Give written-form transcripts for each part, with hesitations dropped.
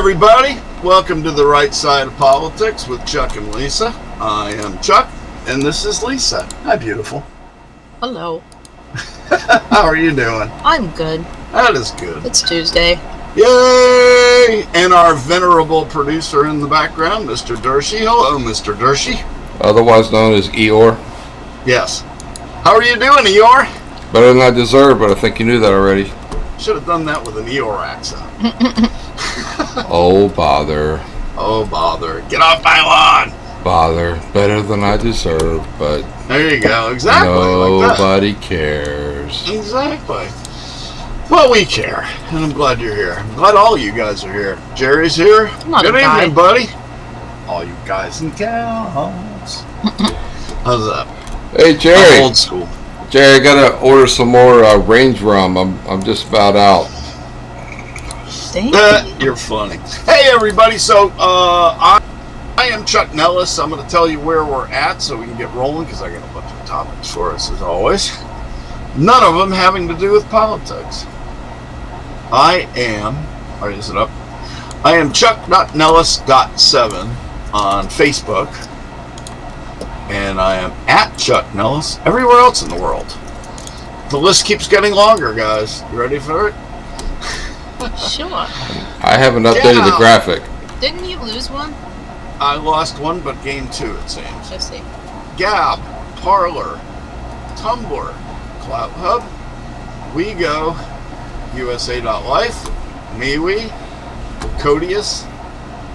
everybody. Welcome to the Right Side of Politics with Chuck and Lisa. I am Chuck, and this is Lisa. Hi, beautiful. Hello. How are you doing? I'm good. That is good. It's Tuesday. Yay! And our venerable producer in the background, Mr. Dershey. Hello, Mr. Dershey. Otherwise known as Eeyore. Yes. How are you doing, Eeyore? Better than I deserve, but I think you knew that already. Should have done that with an Eeyore accent. Oh, bother. Oh, bother. Get off my lawn! Bother. Better than I deserve, but There you go. Exactly. Like that. nobody cares. Exactly. Well, we care, and I'm glad you're here. I'm glad all you guys are here. Jerry's here. Not Good a guy. evening, buddy. All you guys and gals. How's that? Hey, Jerry. I'm old school. Jerry, I gotta order some more range rum. I'm just about out. Thank you. You're funny. Hey, everybody. So, I am Chuck Nellis. I'm going to tell you where we're at so we can get rolling because I got a bunch of topics for us as always. None of them having to do with politics. I am Chuck.Nellis.7 on Facebook. And I am at Chuck Nellis everywhere else in the world. The list keeps getting longer, guys. You ready for it? Sure. I haven't updated the graphic. Didn't you lose one? I lost one but gained two, it seems. Let's see. Gab, Parler, Tumblr, Clout Hub, WeGo, USA.life, MeWe, Codius,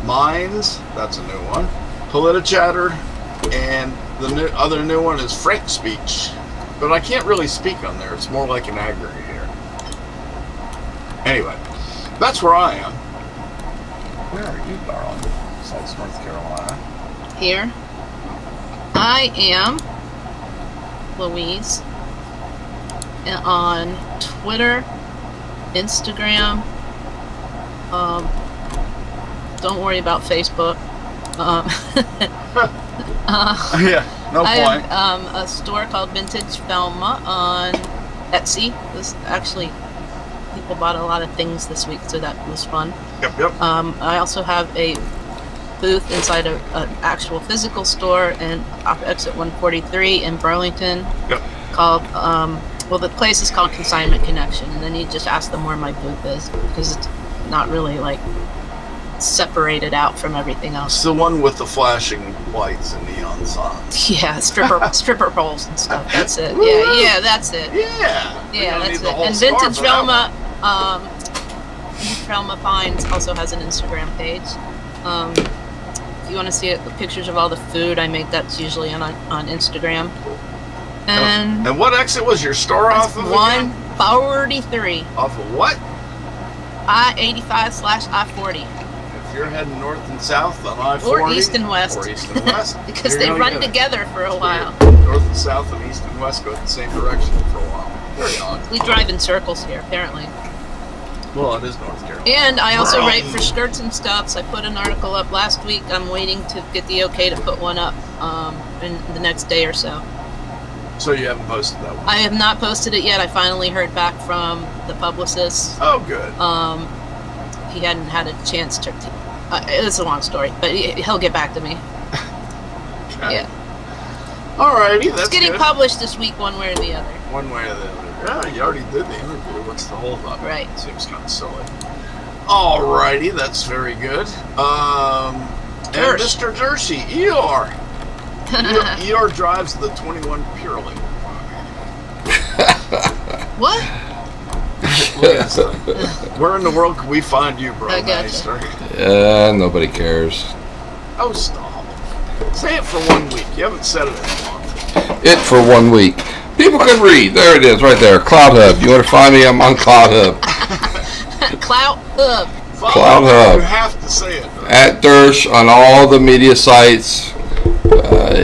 Minds, that's a new one, PolitiChatter, and the other new one is Frank Speech. But I can't really speak on there. It's more like an aggregator. Anyway, that's where I am. Where are you, darling? Besides North Carolina. Here. I am Louise. And on Twitter, Instagram. Don't worry about Facebook. Yeah, no I point. have a store called Vintage Velma on Etsy. People bought a lot of things this week, so that was fun. Yep. I also have a booth inside an actual physical store off exit 143 in Burlington. Yep. Called the place is called Consignment Connection, and then you just ask them where my booth is because it's not really like separated out from everything else. It's the one with the flashing lights and neon signs. Yeah, stripper poles and stuff. That's it. Woo! Yeah, that's it. Yeah. Yeah, We don't need that's the it. whole And store Vintage for that Velma, Velma Finds also has an Instagram page. If you want to see pictures of all the food I make, that's usually on Instagram. And what exit was your store off of? 143. Off of what? I-85/I-40. If you're heading north and south on I-40. Or east and west. Or east and west. Because you're they gonna run get it. together for a while. North and south and east and west go in the same direction for a while. Very odd. We drive in circles here, apparently. Well, it is North Carolina. And I also write for Skirts and Stuffs. I put an article up last week. I'm waiting to get the okay to put one up in the next day or so. So you haven't posted that one? I have not posted it yet. I finally heard back from the publicist. Oh, good. He hadn't had a chance to. It's a long story, but he'll get back to me. Okay. Yeah. Alrighty, that's It's getting good. published this week, one way or the other. One way or the other. Yeah, you already did the interview. What's the hold up? Right. Seems kind of silly. Alrighty, that's very good. And Mr. Dershey, Eeyore. Eeyore drives the 21 Purely. What? Where in the world can we find you, bro? I gotcha. Nobody cares. Oh, stop. Say it for 1 week. You haven't said it in a month. It for 1 week. People can read. There it is, right there. Cloud Hub. You want to find me? I'm on Cloud Hub. Clout Hub. Cloud Hub. You have to say it. At Dersh on all the media sites,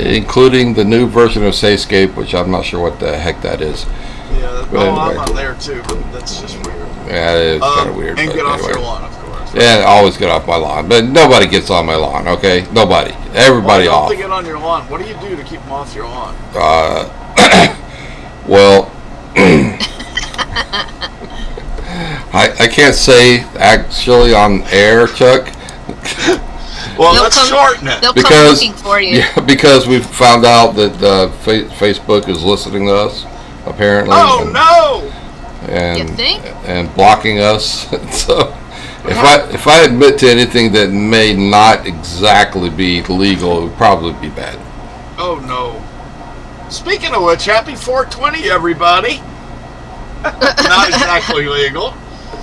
including the new version of Sayscape, which I'm not sure what the heck that is. Yeah, But I'm anyway. on there too, but that's just weird. Yeah, it's kind of weird. And but get off anyway. your lawn, of course. Yeah, always get off my lawn. But nobody gets on my lawn, okay? Nobody. Everybody Why don't off. they get on your lawn? What do you do to keep them off your lawn? Well, I can't say actually on air, Chuck. Well, They'll let's come- shorten it. They'll come Because- looking for you. Yeah, because we found out that Facebook is listening to us, apparently. Oh no! And, You think? and blocking us. So if I admit to anything that may not exactly be legal, it would probably be bad. Oh no! Speaking of which, happy 420, everybody. Not exactly legal.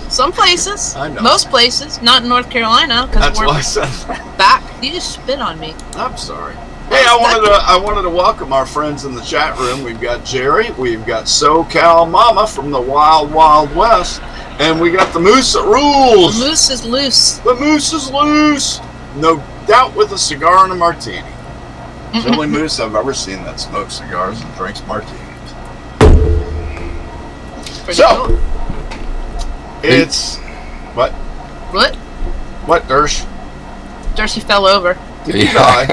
Some places, I know. most places, not in North Carolina, because That's we're why I said that. back. You just spit on me. I'm sorry. Hey, I wanted to welcome our friends in the chat room. We've got Jerry, we've got SoCal Mama from the Wild Wild West, and we got the Moose that rules. The moose is loose. The Moose is loose. No doubt with a cigar and a martini. It's the only moose I've ever seen that smokes cigars and drinks martinis. Pretty So- cool. It's what? What? What, Dersh? Darcy fell over. Did you die?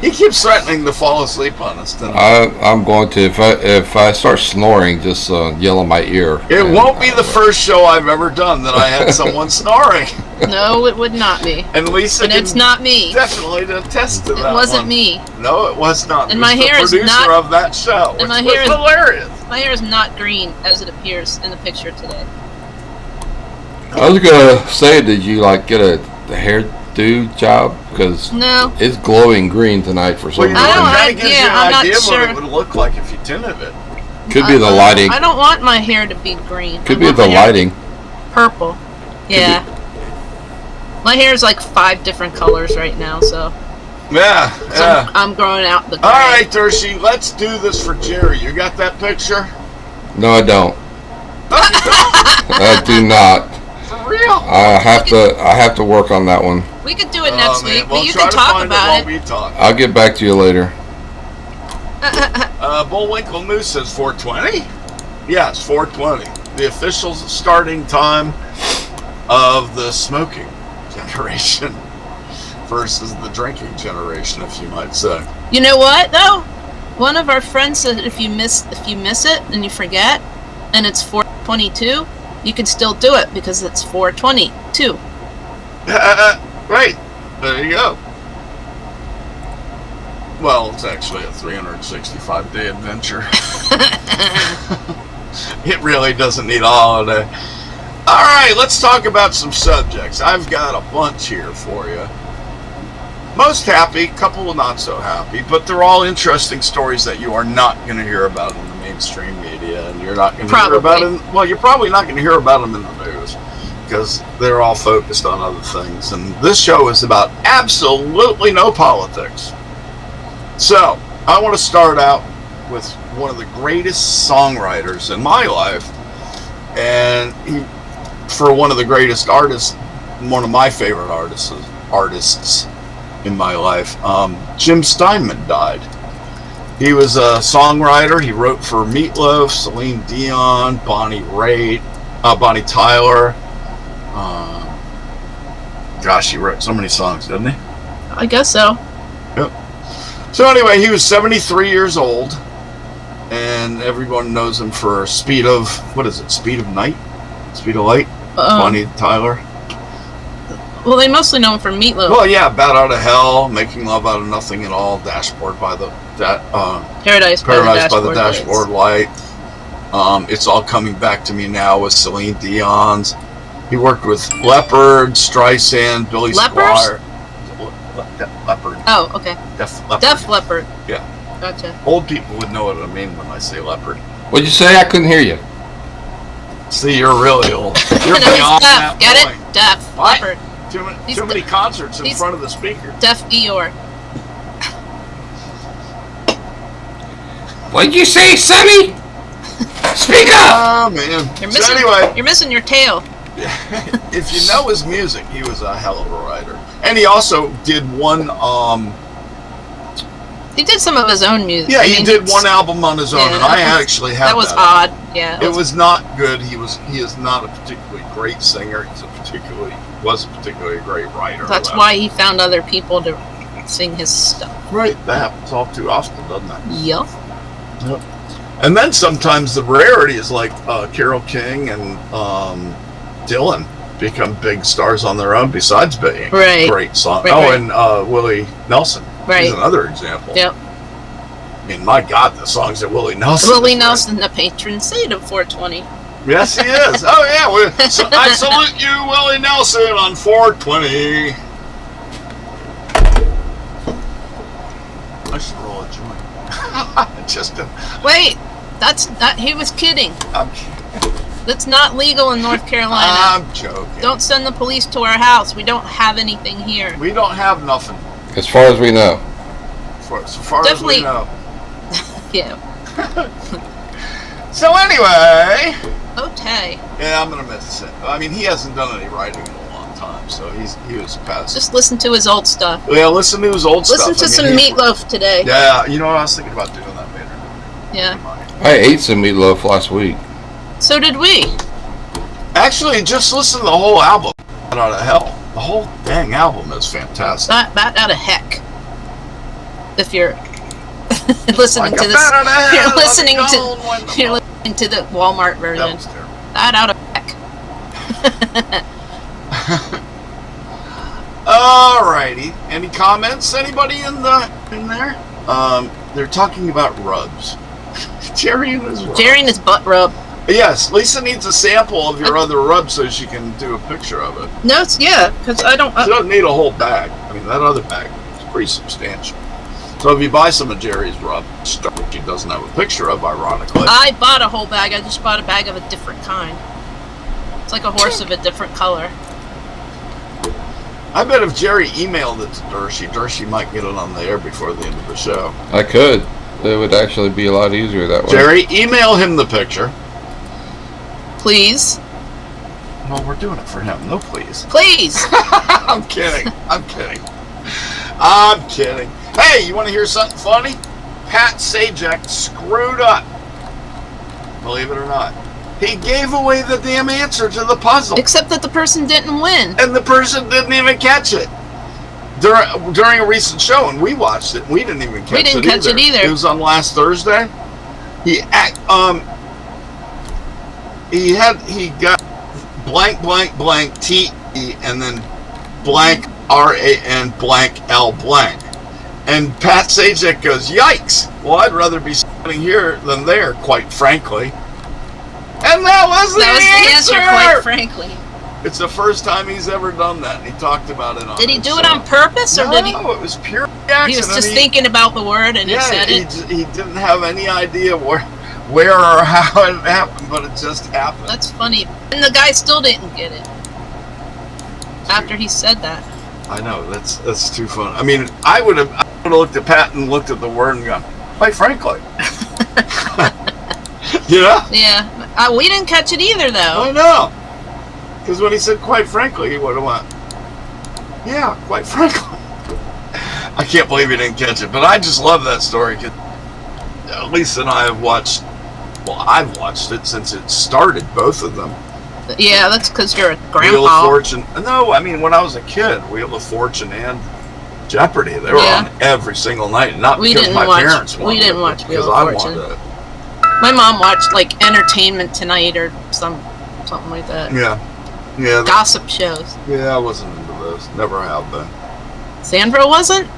He keeps threatening to fall asleep on us tonight. I'm going to if I start snoring, just yell in my ear. It And won't be I the will. first show I've ever done that I had someone snoring. No, it would not be. And Lisa And can it's not me. definitely attest to It that wasn't one. me. No, it was not. And It my was hair the is producer not- of that show, which and my was hair is- hilarious. My hair is not green as it appears in the picture today. I was gonna say, did you like get a hairdo job? Because No. it's glowing green tonight for some Well, you know, I reason. don't- it kind of gives you an I'm not idea of what sure. it would look like if you tinted it. Could be the lighting. I don't want my hair to be green. Could I be want the my hair lighting. Purple. Yeah. My hair is like 5 different colors right now, so Yeah, yeah. I'm growing out the gray. All right, Dershie, let's do this for Jerry. You got that picture? No, I don't. No, you don't. I do not. For real? I have to work on that one. We could do it next man. week, We'll but you try can to talk find about while it. we talk. I'll get back to you later. Bullwinkle Moose says 420. Yes, 420. The official starting time of the smoking generation versus the drinking generation, if you might say. You know what though? One of our friends said if you miss it and you forget, and it's 4:22, you can still do it because it's 4:22. Right. There you go. Well, it's actually a 365-day adventure. It really doesn't need a holiday. All right, let's talk about some subjects. I've got a bunch here for you. Most happy, couple of not so happy, but they're all interesting stories that you are not going to hear about in the mainstream media, and you're not going to hear about Probably. them. Well, you're probably not going to hear about them in the news because they're all focused on other things. And this show is about absolutely no politics. So I want to start out with one of the greatest songwriters in my life, and for one of the greatest artists, one of my favorite artists in my life, Jim Steinman died. He was a songwriter. He wrote for Meatloaf, Celine Dion, Bonnie Tyler. Gosh, he wrote so many songs, didn't he? I guess so. So anyway, he was 73 years old, and everyone knows him for Speed of Night? Speed of Light? Bonnie Tyler? Well, they mostly know him for Meatloaf. Well, yeah, Bat Out of Hell, Making Love Out of Nothing at All, Dashboard by the Paradise by the Dashboard Light. It's All Coming Back to Me Now with Celine Dion's. He worked with Leopard, Streisand, Billy Lepers? Squire. Leopard. Oh, okay. Def Leppard. Def Leppard. Yeah. Gotcha. Old people would know what I mean when I say leopard. What'd you say? I couldn't hear you. See, you're really old. You're No, he's beyond deaf. that Get point. it? Def What? Leppard. He's Too many concerts in he's- front of the speaker. Def Eeyore. What'd you say, Sonny? Speak up! Oh man. You're So missing. anyway, You're missing your tail. if you know his music, he was a hell of a writer, and he also did one. He did some of his own music. Yeah, I he mean, did one album on his own, yeah, and that I was- actually have That was that. odd. Yeah. It was not good. He is not a particularly great singer. Was a particularly great writer. That's why he found other people to sing his stuff. Right, that happens all too often, doesn't it? Yup. And then sometimes the rarity is like Carole King and Dylan become big stars on their own besides being Right. great songs. Right, oh, right. and Willie Nelson Right. is another example. Yep. I mean, my God, the songs that Willie Nelson. Willie has Nelson, the patron saint of 420. written. Yes, he is. Oh, yeah. So I salute you, Willie Nelson, on 420. I should roll a joint. Just to, Wait, that he was kidding. I'm, That's not legal in North Carolina. I'm joking. Don't send the police to our house. We don't have anything here. We don't have nothing, As far as we know. so far Definitely- as we know. Yeah. So anyway, Okay. yeah, I'm gonna miss it. I mean, he hasn't done any writing in a long time, so he was past. Just listen to his old stuff. Yeah, listen to his old Listen stuff. to I some mean, Meatloaf today. Yeah, you know what I was thinking about doing that later. Yeah. I ate some meatloaf last week. So did we. Actually, just listen to the whole album. Bat Out of Hell. The whole dang album is fantastic. Bat out of heck. If you're listening Like to a this, bat out of hell, you're listening I'm to going when the- you're listening to the Walmart That version. was terrible. Bat out of heck. Alrighty. Any comments? Anybody in there? They're talking about rubs. Jerry and his rubs. Jerry and his butt rub. Yes, Lisa needs a sample of your other rub so she can do a picture of it. No, it's yeah, because I don't. She doesn't need a whole bag. I mean, that other bag is pretty substantial. So if you buy some of Jerry's rub, stuff she doesn't have a picture of, ironically. I bought a whole bag. I just bought a bag of a different kind. It's like a horse of a different color. I bet if Jerry emailed it to Dershie might get it on the air before the end of the show. I could. It would actually be a lot easier that way. Jerry, email him the picture. Please, Well, we're doing it for him. No, please. please. I'm kidding. I'm kidding. I'm kidding. Hey, you want to hear something funny? Pat Sajak screwed up. Believe it or not. He gave away the damn answer to the puzzle. Except that the person didn't win. And the person didn't even catch it. During a recent show, and we watched it, we didn't even catch it. We didn't catch it either. It was on last Thursday. He got blank blank blank T E and then blank RAN blank L blank. And Pat Sajak goes, "Yikes! Well, I'd rather be sitting here than there, quite frankly." And that was the answer. Quite frankly. It's the first time he's ever done that, and he talked about it on. Did he his do it show. on purpose, or No, did he? it was pure reaction. He was just and thinking about the word and he said it. He didn't have any idea where or how it happened, but it just happened. That's funny. And the guy still didn't get it. After he said that. I know, that's too fun. I mean, I would have looked at Pat and looked at the word and gone, quite frankly. You know? Yeah. We didn't catch it either, I though. know. Because when he said quite frankly, he would have went, yeah, quite frankly. I can't believe he didn't catch it, but I just love that story. Cause Lisa and I have watched, well, I've watched it since it started, both of them. Yeah, that's because you're a Wheel of grandpa. Fortune. No, I mean, when I was a kid, Wheel of Fortune and Jeopardy, they were Yeah. on every single night. Not We because didn't my watch- parents we wanted didn't it, watch but Wheel because of I Fortune. wanted it. My mom watched like Entertainment Tonight or something like that. Yeah. Yeah. Gossip shows. Yeah, I wasn't into those. Never have been. Sandra wasn't?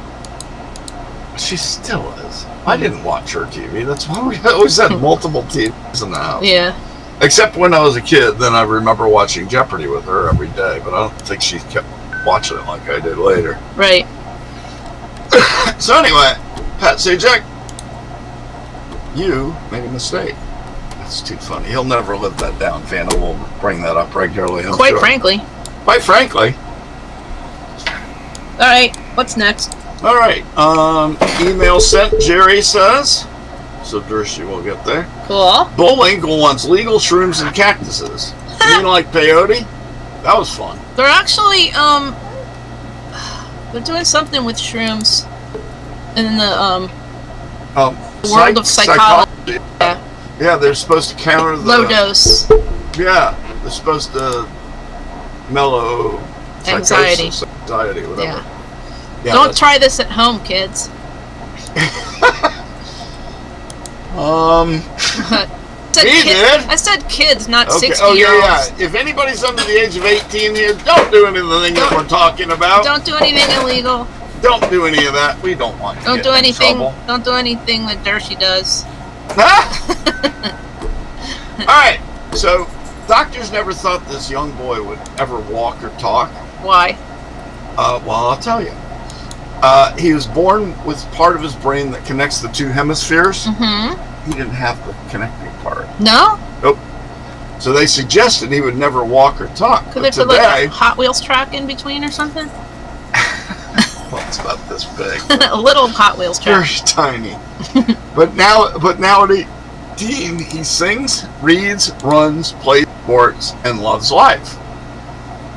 She still is. I didn't watch her TV. That's why we always had multiple TVs in the house. Yeah. Except when I was a kid, then I remember watching Jeopardy with her every day, but I don't think she kept watching it like I did later. Right. So anyway, Pat Sajak, you made a mistake. That's too funny. He'll never live that down. Vanna will bring that up regularly. I'm Quite sure. frankly. Quite frankly. All right. What's next? All right. Email sent, Jerry says. So Dershie will get there. Cool. Bullwinkle wants legal shrooms and cactuses. You mean like peyote? That was fun. They're actually they're doing something with shrooms in the world of psychology. Yeah. Yeah, they're supposed to counter the Low dose Yeah, they're supposed to mellow anxiety. psychosis, anxiety, whatever. Yeah. Yeah, Don't that's- try this at home, kids. Said He did? I said kids, not Okay. 60 Oh year yeah, olds. yeah. If anybody's under the age of 18 here, don't do anything that we're talking about. Don't do anything illegal. Don't do any of that. We don't want you Don't to do get in anything. trouble. Don't do anything that Dershey does. All right. So, doctors never thought this young boy would ever walk or talk. Why? Well, I'll tell you. He was born with part of his brain that connects the two hemispheres. Mm-hmm. He didn't have the connecting part. No? Nope. So they suggested he would never walk or talk. Could But they put like today, a Hot Wheels track in between or something? well, it's about this big. A little Hot Wheels Very track. tiny. but nowadays, he sings, reads, runs, plays sports, and loves life.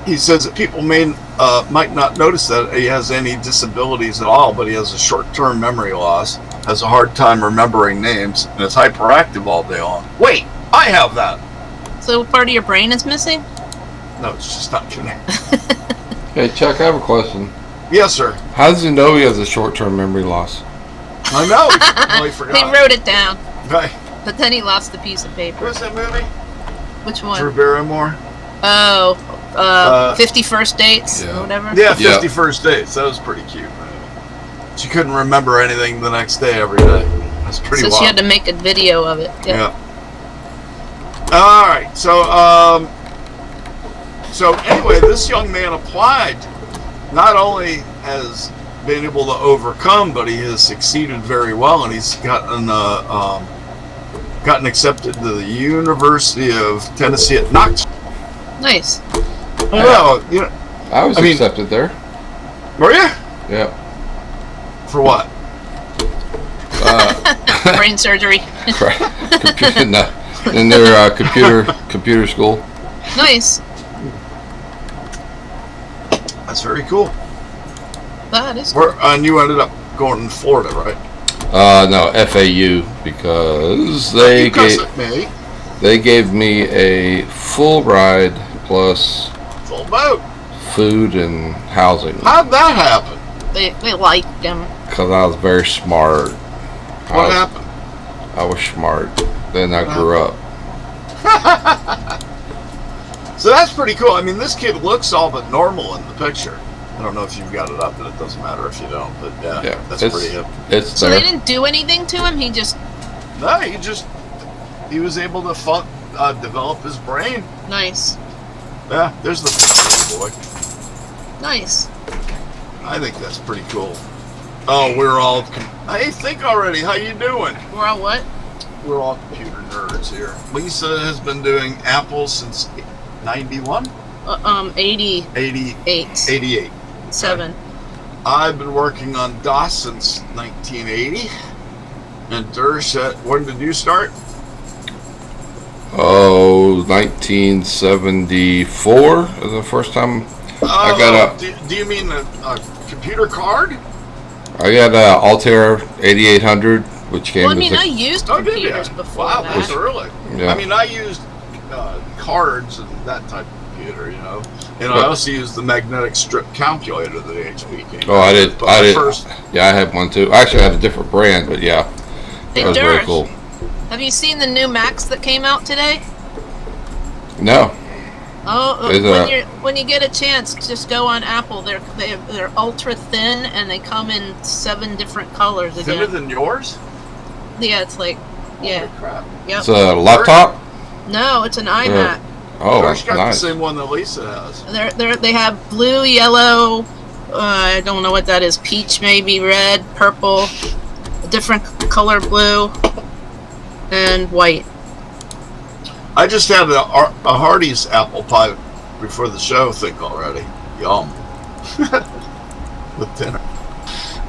He says that people might not notice that he has any disabilities at all, but he has a short-term memory loss, has a hard time remembering names, and is hyperactive all day long. Wait, I have that. So part of your brain is missing? No, it's just not connected. Hey, Chuck, I have a question. Yes, sir. How does he know he has a short-term memory loss? I know. Oh, I forgot. He wrote it down, Right. but then he lost the piece of paper. What's that movie? Which one? Drew Barrymore. Oh, 51st Dates Yeah. or whatever? Yeah, Yeah. 51st Dates. That was pretty cute. She couldn't remember anything the next day every day. That's pretty So wild. she had to make a video of it. Yeah. All right. So anyway, this young man applied. Not only has been able to overcome, but he has succeeded very well, and he's gotten accepted to the University of Tennessee at Knoxville. Nice. I know. You know, I was I mean- accepted there. were you? Yeah. For what? Brain surgery. Computer, no, in their computer school. Nice. That's very cool. That is. And you ended up going to Florida, right? No, FAU, because they gave me a full ride plus Full boat. food and housing How'd that happen? They liked him. because I was very smart. What happened? I was smart. Then I grew up. So that's pretty cool. I mean, this kid looks all but normal in the picture. I don't know if you've got it up, and it doesn't matter if you don't. But yeah, that's it's, pretty hip. It's So there. they didn't do anything to him. He just No, he was able to develop his brain. nice, Yeah, there's the boy. nice. I think that's pretty cool. Oh, we're all. Hey, think already. How you doing? We're all what? We're all computer nerds here. Lisa has been doing Apple since 91, 88, 88. 7. I've been working on DOS since 1980. And Dersh, when did you start? Oh, 1974 is the first time I got Do you mean a computer card? I got Altair 8800, which came Well, I mean, as I used Oh, did you? computers before Wow, that. that's early. Yeah. I mean, I used cards and that type of computer, you know. And I But- also used the magnetic strip calculator that HP came Oh, out I with. did. But I the did. First, Yeah, I had one too. Actually, I had a different brand, but yeah, Hey, that was very Dersh, cool. have you seen the new Macs that came out today? No, Oh, Is when you get a chance, just go on Apple. They're ultra thin and they come in 7 different colors thinner again. than yours? Yeah, it's like, yeah, Holy crap. yep. it's a laptop. No, it's an iMac. Oh, Dersh got nice. the same one that Lisa has. They have blue, yellow. I don't know what that is. Peach, maybe red, purple, a different color blue, and white. I just had a Hardee's apple pie before the show thing already. Yum. With dinner.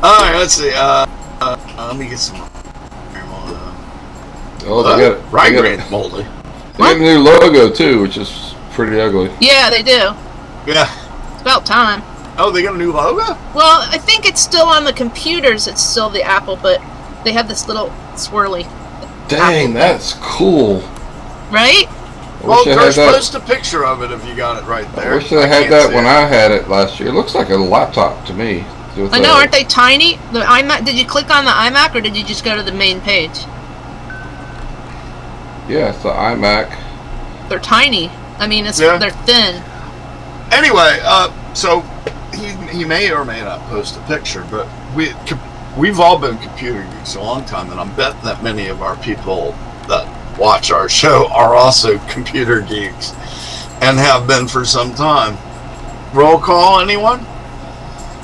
All right, let's see. Let me get some. Oh, they got Rye they got grain moldy. they got a new logo too, which is pretty ugly. Yeah, they do. Yeah. It's about time. Oh, they got a new logo? Well, I think it's still on the computers. It's still the Apple, but they have this little swirly, Dang, that's cool. right? I Well, wish I had Dersh, that. post a picture of it if you got it right there. I wish I had can't that see when it. I had it last year. It looks like a laptop to me. With I know, a- aren't they tiny? The iMac. Did you click on the iMac or did you just go to the main page? Yeah, it's the iMac. They're tiny. I mean, Yeah. they're thin. Anyway, so he may or may not post a picture, but we've all been computer geeks a long time, and I'm betting that many of our people that watch our show are also computer geeks and have been for some time. Roll call, anyone?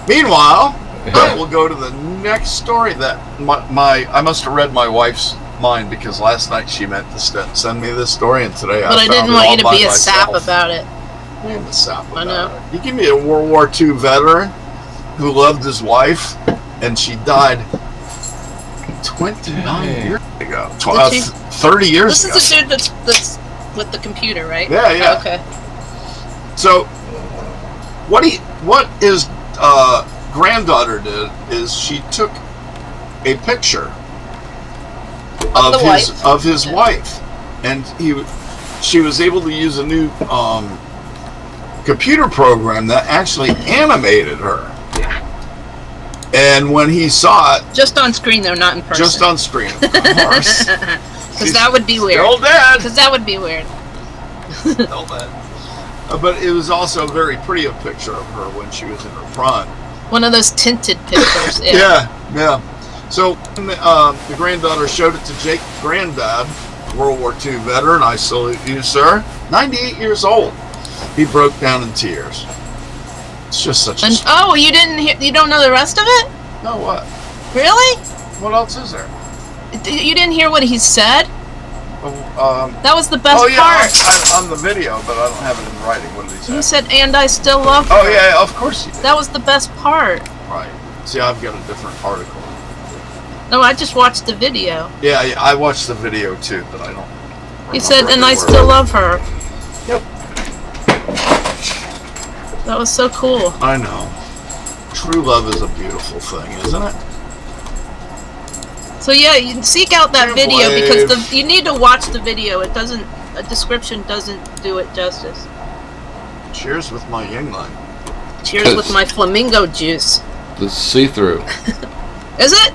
Meanwhile, I will go to the next story that I must have read my wife's mind, because last night she meant to send me this story, and today But I found didn't it want all you to by be a sap myself. about it. I am a sap I about know. it. You give me a World War II veteran who loved his wife, and she died 29 years ago. Did she? 30 years ago. This is the dude that's with the computer, right? Yeah, yeah. Oh, okay. So, what his granddaughter did is she took a picture of his wife, and she was able to use a new computer program that actually animated her. And when he saw it, Just on screen, though, not in person. just on screen, of course, Because that would be weird. still dead. Because that would be weird. Still dead. But it was also a very pretty a picture of her when she was in her prime. One of those tinted pictures. Yeah. So the granddaughter showed it to Jake, granddad, World War II veteran. I salute you, sir. 98 years old. He broke down in tears. It's just such a... And you didn't hear? You don't know the rest of it? No, what? Really? What else is there? You didn't hear what he said? That was the best oh, yeah, part. on the video, but I don't have it in writing. What did he say? He said, "And I still love her." Oh, yeah, of course he did. That was the best part. Right. See, I've got a different article. No, I just watched the video. Yeah, I watched the video, too, but I don't... He said, remember "And I every still word. love her." Yep. That was so cool. I know. True love is a beautiful thing, isn't it? So yeah, you seek out that Can't video believe- because you need to watch the video. It doesn't. A description doesn't do it justice. Cheers with my Yingling. Cheers with my flamingo juice. The see-through. Is it?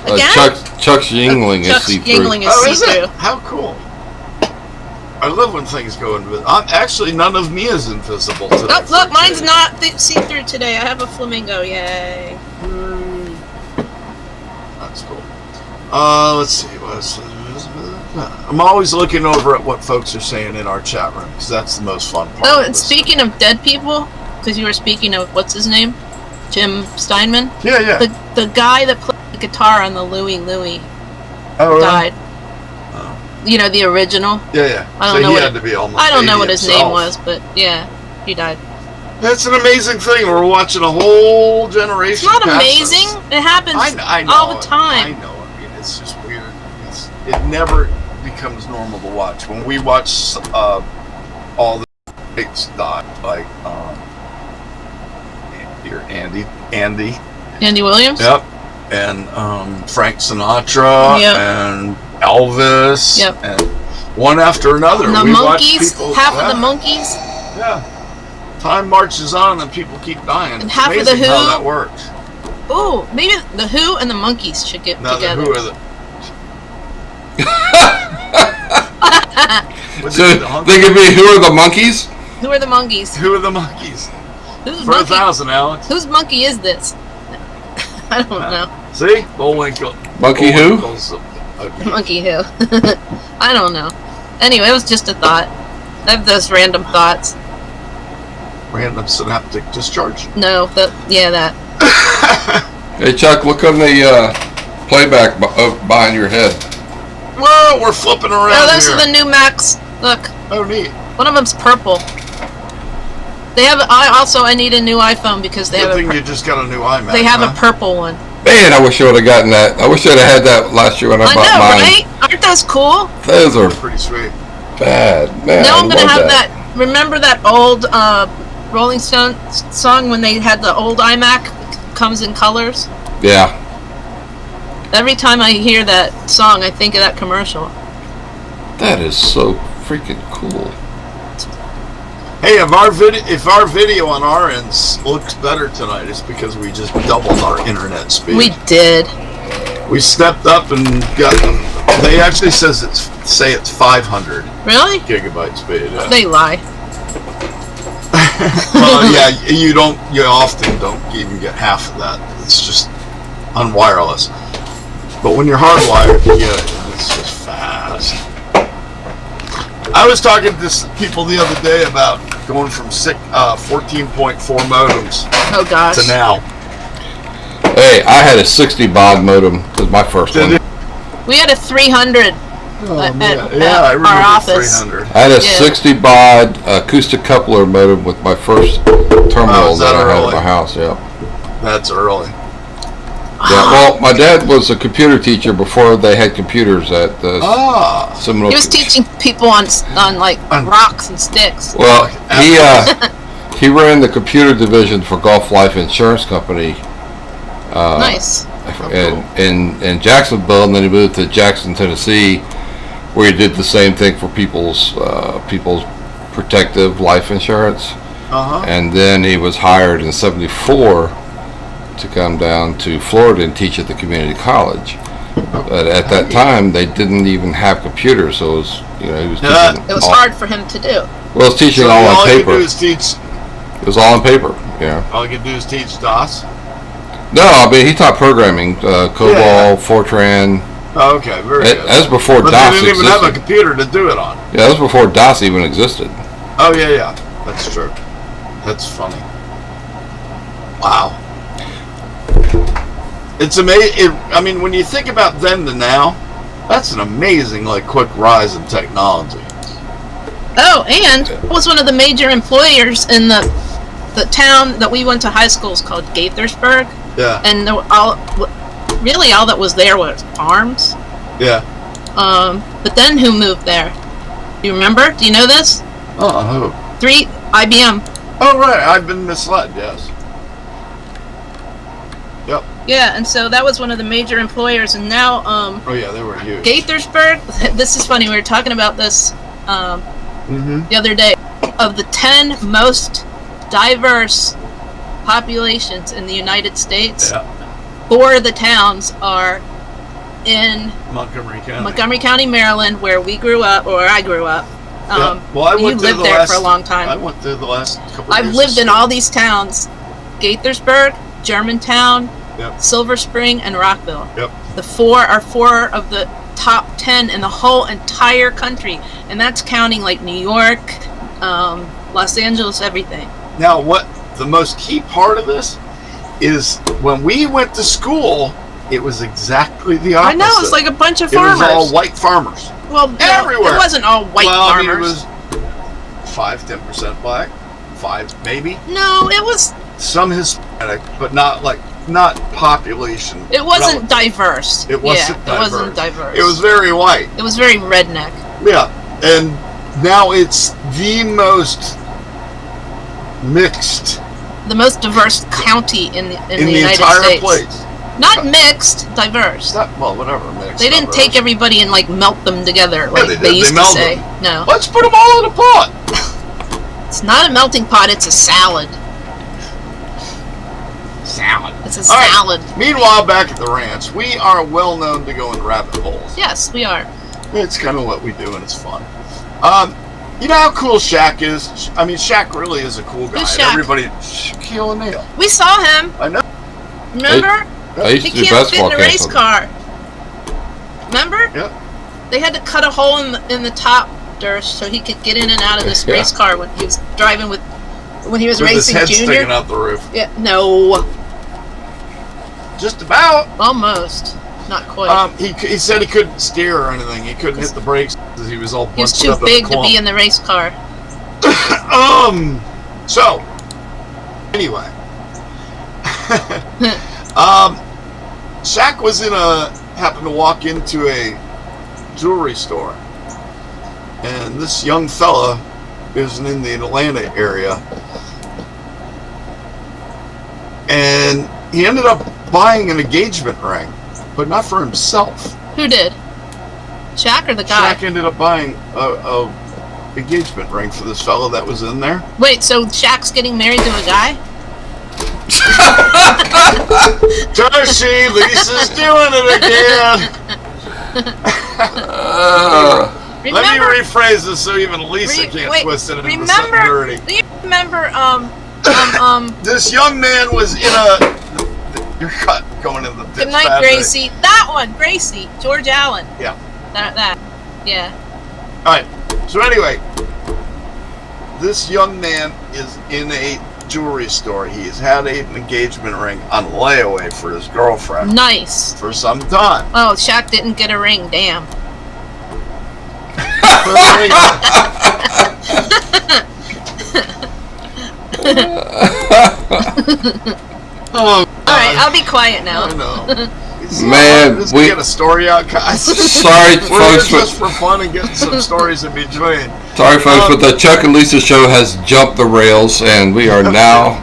Again? Chuck's Yingling is Chuck's see-through. Yingling is Oh, is see-through. it? How cool. I love when things go invisible. Actually, none of me is invisible today. Oh, look, for mine's a not see-through today. I have a flamingo. Yay. change. That's cool. Let's see. I'm always looking over at what folks are saying in our chat room, because that's the most fun part. Oh, of and this. speaking of dead people, because you were speaking of, what's his name? Jim Steinman? Yeah. The guy that played the guitar on the Louie Louie Oh, really? died. Oh. You know, the original? Yeah. I so don't know he what had to be almost I don't know 80 what his himself. name was, but yeah, he died. That's an amazing thing. We're watching a whole generation. It's not pass amazing. us. It happens I know all the it. time. I know. I mean, it's just weird. It never becomes normal to watch. When we watch all the greats die, like Andy. Andy Williams? Yep. And Frank Sinatra. Yep. And Elvis. Yep. And one after another. The we watch monkeys, people, half of the monkeys, Yeah. Time marches on and people keep dying. And It's half of the amazing how Who. that works. Ooh, maybe the Who and the Monkeys should get Now, together. who are the... Would So they be the Hunks? they could be Who Are the Monkeys? Who are the monkeys? Who are the monkeys? Whose For monkey? 1,000, Alex. Whose monkey is this? I don't know. See? Bullwinkle. Monkey who? Bullwinkle's Monkey who? I don't know. Anyway, it was just a thought. I have those random thoughts. random synaptic discharge. No, that. Hey Chuck, look on the playback behind your head. Whoa, we're flipping around Oh, those here. are the new Macs. Look, Oh, neat. one of them's purple. They have. I need a new iPhone because they Good have. thing you just got a new iMac. They have huh? a purple one. Man, I wish I would have gotten that. I wish I'd have had that last year when I I bought know, mine. right? Aren't those cool? Those are Pretty sweet. bad, man. Now I'm I gonna love have that. Remember that old Rolling Stone song when they had the old iMac comes in colors? Yeah. Every time I hear that song, I think of that commercial. That is so freaking cool. Hey, if our video on our end looks better tonight, it's because we just doubled our internet speed. We did. We stepped up and got them. They actually says it's say it's 500 Really? gigabyte speed. Yeah. They lie. Well, yeah, you often don't even get half of that. It's just unwireless. But when you're hardwired, you get it. It's just fast. I was talking to people the other day about going from 14.4 modems Oh gosh. to now. Hey, I had a 60 baud modem. Was my first Did one. it? We had a 300 Oh, at man. our Yeah, I remember office. 300. I had a Yeah. 60 baud acoustic coupler modem with my first terminal is that that I had early? at my house. Yeah. That's early. Yeah. Well, my dad was a computer teacher before they had computers at the Seminole. He was teaching people on like rocks and sticks. Well, he ran the computer division for Gulf Life Insurance Company. Nice. In Jacksonville, and then he moved to Jackson, Tennessee, where he did the same thing for people's protective life insurance. And then he was hired in '74 to come down to Florida and teach at the community college. But at that time, they didn't even have computers, so it was, he was teaching. It was hard for him to do. Well, it was teaching So all on all you paper. can do is teach. It was all on paper. All you can do is teach DOS. No, I mean he taught programming, COBOL, Yeah. Fortran. Oh, okay, very good. That was before But DOS they didn't even have a existed. computer to do it on. Yeah, that was before DOS even existed. Oh yeah, that's true. That's funny. Wow. It's amazing. I mean, when you think about then to now, that's an amazing, quick rise in technology. Oh, and was one of the major employers in the town that we went to high school is called Gaithersburg, Yeah. and all that was there was farms. Yeah. But then who moved there? Do you remember? Do you know this? Oh. IBM. Oh right, I've been misled. Yes. Yep. Yeah, and so that was one of the major employers, and now Oh yeah, they were huge. Gaithersburg. This is funny. We were talking about this the other day. Of the 10 most diverse populations in the United States, Yeah. 4 of the towns are in Montgomery County. Montgomery County, Maryland, where we grew up, or where I grew up. Yeah. Well, I you went lived there for a long time. I went there the last couple. I've years lived of in all these towns: Gaithersburg, Germantown, Yep. Silver Spring, and Rockville. Yep. The 4 are 4 of the top 10 in the whole entire country, and that's counting like New York, Los Angeles, everything. Now, what the most key part of this is when we went to school, it was exactly the opposite. I know, it's like a bunch of It was farmers. all white farmers. Well, no, everywhere. it wasn't all white well, farmers. I mean, it was 5-10% black, 5 maybe. No, it was. Some Hispanic, but not population. It wasn't diverse. It wasn't It wasn't diverse. It was very white. It was very redneck. Yeah, and now it's the most mixed The most diverse county in the United entire States. place. Not mixed, diverse. Well, whatever. Mixed. They didn't take everybody and melt them together like they they, did. used They to melded say. them. No, Let's put them all in a pot. it's not a melting pot. It's a salad. Salad. It's a All right. salad. Meanwhile, back at the ranch, we are well known to go in rabbit holes. Yes, we are. It's kind of what we do, and it's fun. You know how cool Shaq is? I mean, Shaq really is a cool guy. Who's and Shaq? everybody, Shaquille O'Neal. We saw him. I know. Remember? I used He to do can't fit basketball in a camp race with him. car. Remember? Yep. They had to cut a hole in the top, Durst, so he could get in and out of this Yeah. race car when he was driving when he was With his racing head junior. sticking out the roof. Yeah, no, Just about. almost, not quite. He said he couldn't steer or anything. He couldn't hit the brakes because he was all he was bunched too up big in a to be clump. in the race car. So, anyway. Shaq was happened to walk into a jewelry store. And this young fella is in the Atlanta area. And he ended up buying an engagement ring, but not for himself. Who did? Shaq or the guy? Shaq ended up buying a engagement ring for this fella that was in there. Wait, so Shaq's getting married to a guy? Tushy, Lisa's doing it again. Remember, Let me rephrase this so even Lisa can't twist it into something dirty. Do you remember, This young man was in a... You're going in the ditch. Good night, Gracie. That one, Gracie. George Allen. Yeah. That. Yeah. Alright, so anyway, this young man is in a jewelry store. He has had an engagement ring on layaway for his girlfriend Nice. for some time. Oh, Shaq didn't get a ring. Damn. Oh, Alright, I'll be quiet now. I know. Man, Just we get a story out, guys. sorry, We're folks, just for fun and getting some stories in between. but the Chuck and Lisa show has jumped the rails, and we are now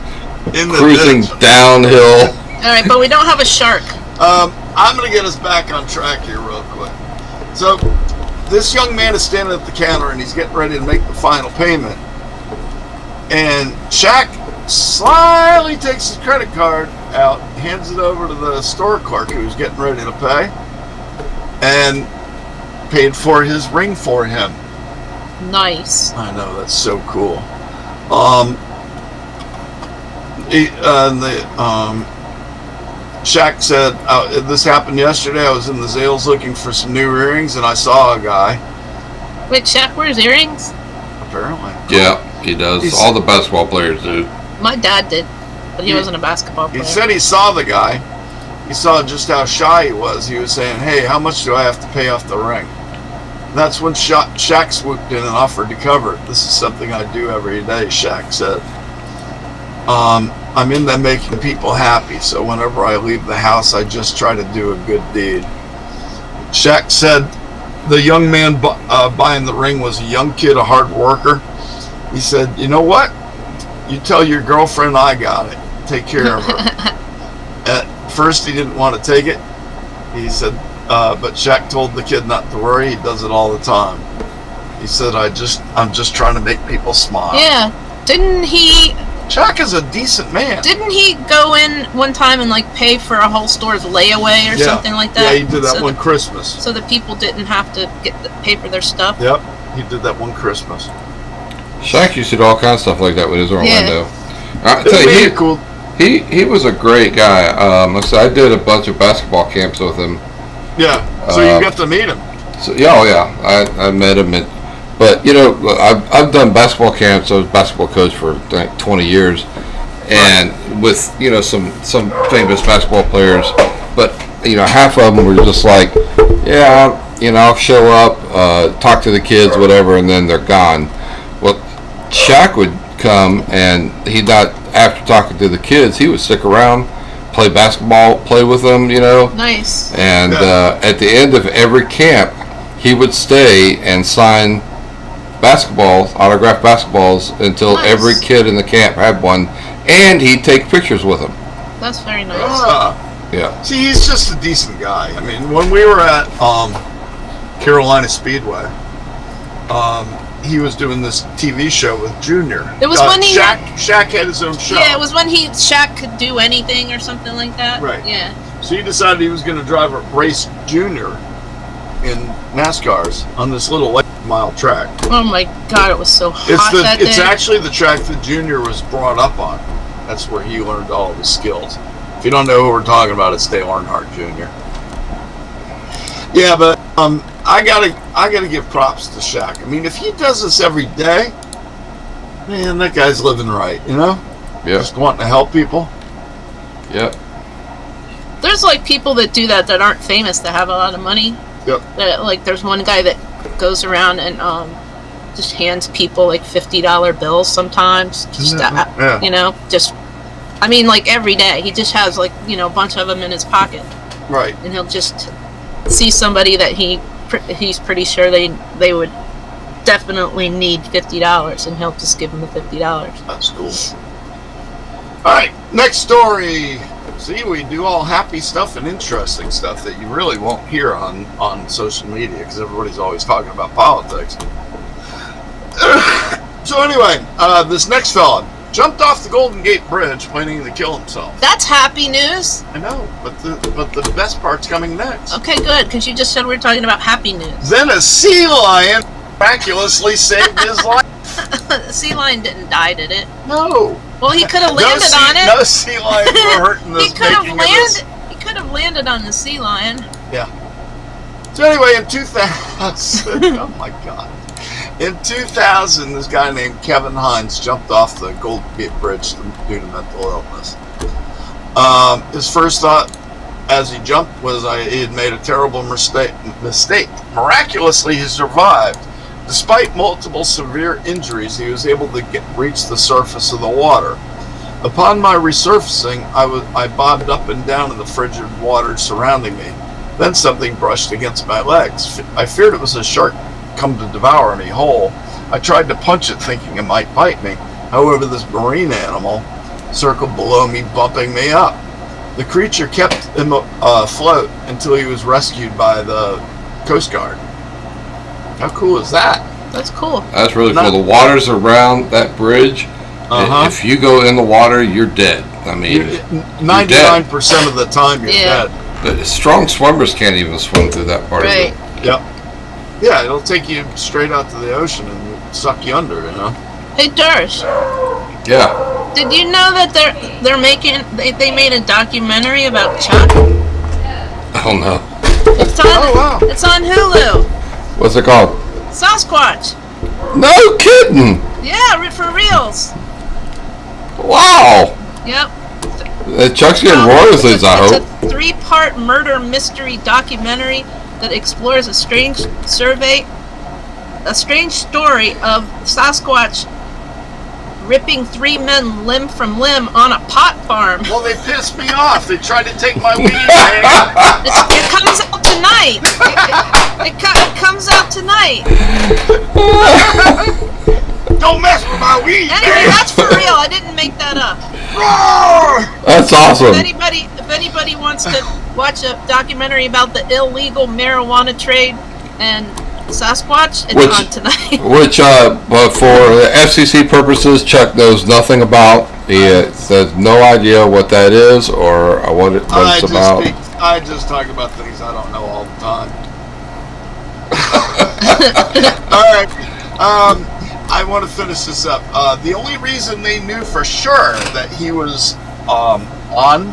In the cruising ditch. downhill. Alright, but we don't have a shark. I'm going to get us back on track here real quick. So, this young man is standing at the counter and he's getting ready to make the final payment. And Shaq slyly takes his credit card out, hands it over to the store clerk who's getting ready to pay, and paid for his ring for him. Nice. I know, that's so cool. Shaq said, this happened yesterday. I was in the Zales looking for some new earrings, and I saw a guy. Wait, Shaq wears earrings? Apparently. Yeah, he does. All the basketball players do. My dad did, but he wasn't a basketball player. He said he saw the guy. He saw just how shy he was. He was saying, hey, how much do I have to pay off the ring? And that's when Shaq swooped in and offered to cover it. This is something I do every day, Shaq said. I'm in there making people happy, so whenever I leave the house, I just try to do a good deed. Shaq said the young man buying the ring was a young kid, a hard worker. He said, you know what? You tell your girlfriend I got it. Take care of her. At first, he didn't want to take it. He said, but Shaq told the kid not to worry. He does it all the time. He said, I'm just trying to make people smile. Yeah. Didn't he Shaq is a decent man. Didn't he go in one time and like pay for a whole store's layaway or something like that? Yeah, he did that one Christmas. So that people didn't have to pay for their stuff. Yep, he did that one Christmas. Shaq used to do all kinds of stuff like that with his Orlando. Yeah. I tell you, cool. He was a great guy. I did a bunch of basketball camps with him. Yeah, so you got to meet him. So I met him but I've done basketball camps. I was a basketball coach for 20 years, and with some famous basketball players, but half of them were just like, I'll show up, talk to the kids, whatever, and then they're gone. Well, Shaq would come, and after talking to the kids, he would stick around, play basketball, play with them, Nice. And at the end of every camp, he would stay and sign autographed basketballs until every kid in the camp had one, and he'd take pictures with them. That's very nice. Yeah. See, he's just a decent guy. I mean, when we were at Carolina Speedway, he was doing this TV show with Junior. It was when Shaq had his own show. Yeah, it was when Shaq could do anything or something like that. Right. Yeah. So he decided he was going to drive a race Junior in NASCARs on this little mile track. Oh my God, it was so hot that day. It's actually the track that Junior was brought up on. That's where he learned all of his skills. If you don't know who we're talking about, it's Dale Earnhardt Jr. Yeah, but I gotta give props to Shaq. I mean, if he does this every day, man, that guy's living right, Yeah. Just wanting to help people. Yep. There's like people that do that aren't famous that have a lot of money. Yep. Like there's one guy that goes around and just hands people like $50 bills sometimes. Just like every day. He just has like a bunch of them in his pocket. Right. And he'll just see somebody that he's pretty sure they would definitely need $50, and he'll just give them the $50. That's cool. All right, next story. See, we do all happy stuff and interesting stuff that you really won't hear on social media because everybody's always talking about politics. So anyway, this next fella jumped off the Golden Gate Bridge planning to kill himself. That's happy news. I know, but the best part's coming next. Okay, good, because you just said we were talking about happy news. Then a sea lion miraculously saved his life. The sea lion didn't die, did it? No. Well, he could have landed on it. No sea lions were hurt in this He could have making of this. landed. He could have landed on the sea lion. Yeah. So anyway, in 2000, oh my God. In 2000, this guy named Kevin Hines jumped off the Golden Gate Bridge due to mental illness. His first thought as he jumped was he had made a terrible mistake. Miraculously, he survived. Despite multiple severe injuries, he was able to reach the surface of the water. Upon my resurfacing, I bobbed up and down in the frigid water surrounding me. Then something brushed against my legs. I feared it was a shark come to devour me whole. I tried to punch it, thinking it might bite me. However, this marine animal circled below me, bumping me up. The creature kept him afloat until he was rescued by the Coast Guard. How cool is that? That's cool. That's really cool. The waters around that bridge. If you go in the water, you're dead. I mean, 99% of the time you're dead. But strong swimmers can't even swim through that part of it. Yep. Yeah, it'll take you straight out to the ocean and suck you under, you know. Hey, Darsh. Yeah. Did you know that they made a documentary about Chuck? Oh no. It's on Hulu. What's it called? Sasquatch. No kidding. Yeah, for reals. Wow. Yep. Chuck's getting royalties, I hope. It's a 3-part murder mystery documentary that explores a strange story of Sasquatch ripping 3 men limb from limb on a pot farm. Well, they pissed me off. They tried to take my weed. It comes out tonight. It comes out tonight. Don't mess with my weed. Anyway, that's for real. I didn't make that up. That's awesome. If anybody wants to watch a documentary about the illegal marijuana trade and Sasquatch, it's on tonight. Which, but for FCC purposes, Chuck knows nothing about. He has no idea what that is or what it's about. I just talk about things I don't know all the time. All right. I want to finish this up. The only reason they knew for sure that he was on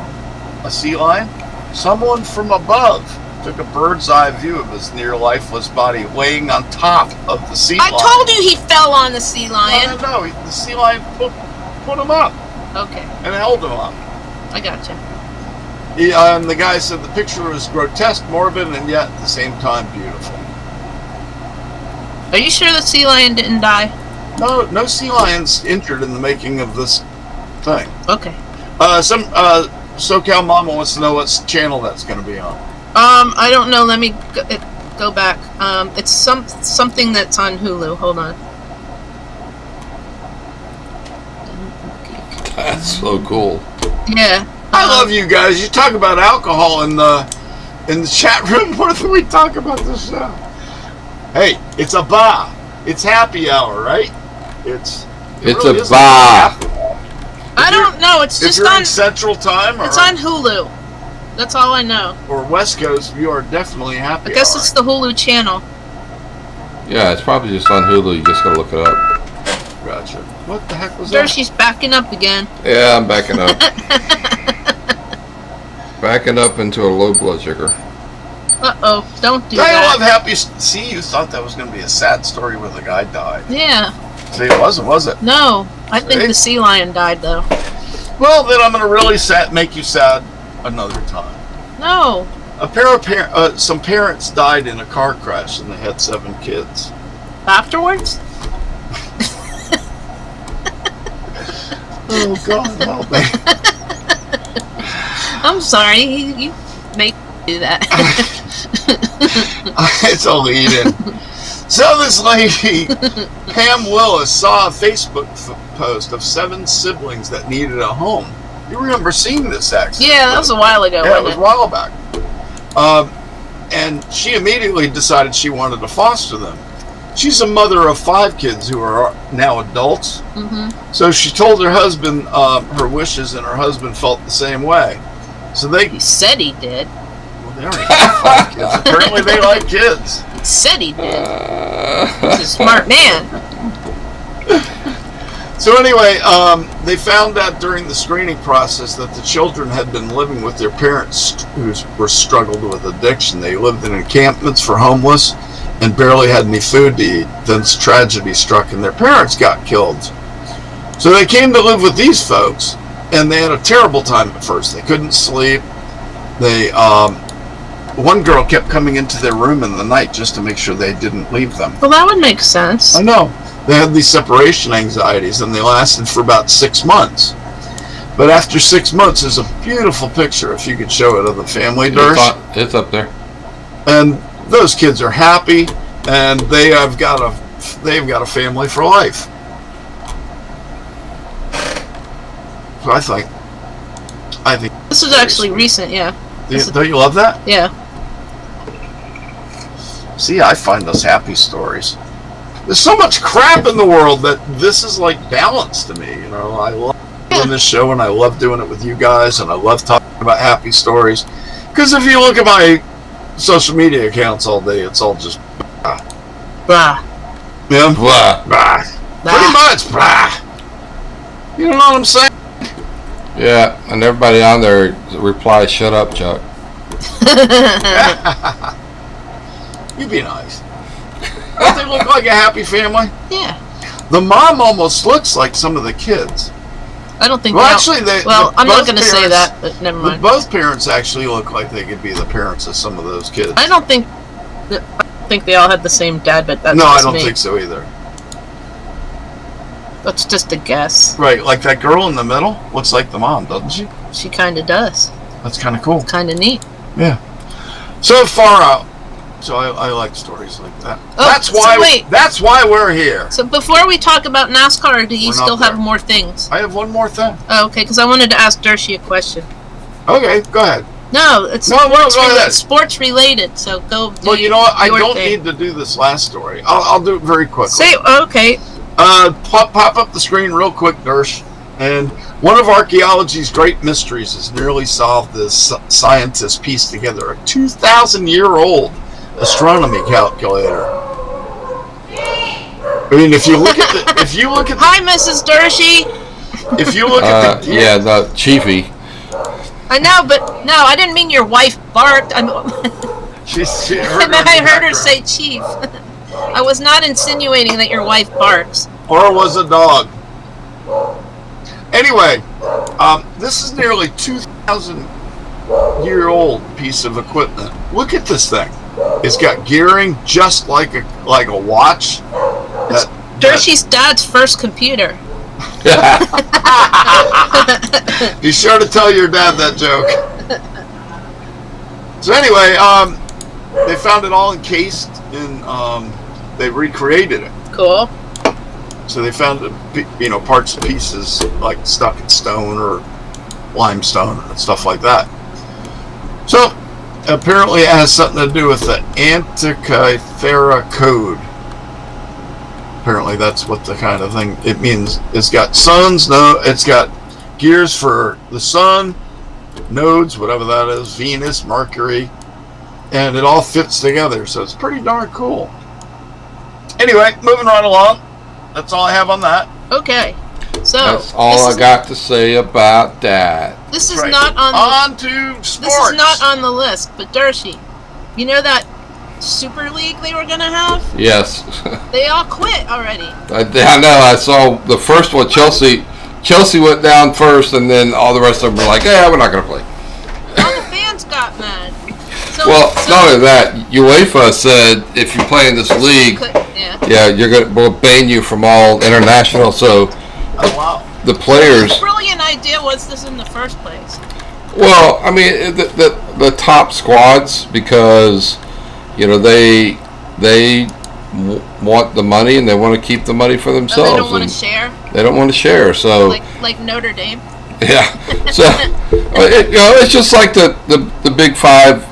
a sea lion, someone from above took a bird's eye view of his near lifeless body laying on top of the sea lion. I told you he fell on the sea lion. No, the sea lion put him up. Okay. And held him up. I gotcha. And the guy said the picture was grotesque, morbid, and yet at the same time beautiful. Are you sure the sea lion didn't die? No sea lions injured in the making of this thing. Okay. Some SoCal Mama wants to know what channel that's going to be on. I don't know. Let me go back. It's something that's on Hulu. Hold on. That's so cool. Yeah. I love you guys. You talk about alcohol in the chat room more than we talk about this show. Hey, it's a bar. It's happy hour, right? It's a bar. I don't know. It's just on Central Time. It's on Hulu. That's all I know. Or West Coast, you are definitely happy. I guess it's the Hulu channel. Yeah, it's probably just on Hulu. You just gotta look it up. Gotcha. What the heck was that? She's backing up again. Yeah, I'm backing up. Backing up into a low blood sugar. Uh-oh, don't do that. that. I love happy. See, you thought that was going to be a sad story where the guy died. Yeah. See, it wasn't, was it? No, I think the sea lion died, though. Well, then I'm going to really make you sad another time. No. Some parents died in a car crash and they had 7 kids. Afterwards? Oh, God help me. I'm sorry, you make me do that. It's a lead-in. So this lady, Pam Willis, saw a Facebook post of 7 siblings that needed a home. You remember seeing this, actually? Yeah, that was a while ago. Yeah, it was a while back. And she immediately decided she wanted to foster them. She's a mother of 5 kids who are now adults. Mm-hmm. So she told her husband her wishes, and her husband felt the same way. So He said he did. Well, they already have 5 kids. Apparently they like kids. He said he did. He's a smart man. So anyway, they found out during the screening process that the children had been living with their parents who were struggled with addiction. They lived in encampments for homeless and barely had any food to eat. Then tragedy struck and their parents got killed. So they came to live with these folks, and they had a terrible time at first. They couldn't sleep. They, one girl kept coming into their room in the night just to make sure they didn't leave them. Well, that would make sense. I know. They had these separation anxieties, and they lasted for about 6 months. But after 6 months, there's a beautiful picture, if you could show it, of the family, Dersh. It's up there. And those kids are happy, and they've got a family for life. So I think This is actually recent, yeah. don't you love that? Yeah. See, I find those happy stories. There's so much crap in the world that this is like balance to me. You know, I love doing this show, and I love doing it with you guys, and I love talking about happy stories. Because if you look at my social media accounts all day, it's all just Blah. yeah, Blah. blah. Pretty much blah. You know what I'm saying? Yeah, and everybody on there replies, "Shut up, Chuck." You be nice. Don't they look like a happy family? Yeah. The mom almost looks like some of the kids. I don't think Well, they actually, I'm not both going to say parents- that, but never mind. Both parents actually look like they could be the parents of some of those kids. I think they all had the same dad, but that's No, I just don't me. think so either. That's just a guess. Right, like that girl in the middle looks like the mom, doesn't she? She kind of does. That's kind of cool. Kind of neat. Yeah. So far out. So I like stories like that. Oh, That's why. so wait. That's why we're here. So before we talk about NASCAR, do you We're not still have there. more things? I have one more thing. Oh, okay, because I wanted to ask Dershie a question. Okay, go ahead. No, it's No, go ahead. sports related. So go. Well, you know what? I your don't thing. need to do this last story. I'll do it very quickly. Say okay. Pop up the screen real quick, Dersh. And one of archaeology's great mysteries is nearly solved as scientists pieced together a 2,000-year-old astronomy calculator. I mean, if you look at the, Hi, Mrs. Dershie. if you look at the Yeah, the Chiefy. I know, but no, I didn't mean your wife barked. I heard her say chief. I was not insinuating that your wife barks. or was a dog. Anyway, this is nearly 2,000-year-old piece of equipment. Look at this thing. It's got gearing just like a watch. Dershie's dad's first computer. Be sure to tell your dad that joke. So anyway, they found it all encased in. They recreated it. Cool. So they found parts and pieces like stuck in stone or limestone and stuff like that. So apparently it has something to do with the Antikythera code. Apparently that's what the kind of thing it means. It's got it's got gears for the sun, nodes, whatever that is, Venus, Mercury, and it all fits together. So it's pretty darn cool. Anyway, moving right along. That's all I have on that. Okay. So That's all I got to say about that. This is Right. not on. On to sports. This is not on the list, but Dershie, you know that Super League they were gonna have? Yes. They all quit already. I know. I saw the first one. Chelsea went down first, and then all the rest of them were like, "Yeah, we're not going to play." All the fans got mad. So, Well, not only that, UEFA said if you play in this league, we'll ban you from all international. So Oh, wow. the players. Brilliant idea was this in the first place? Well, I mean the top squads, because they want the money and they want to keep the money for themselves. Oh, they don't want to share. They don't want to share. So like Notre Dame. yeah. So it's just like the Big Five,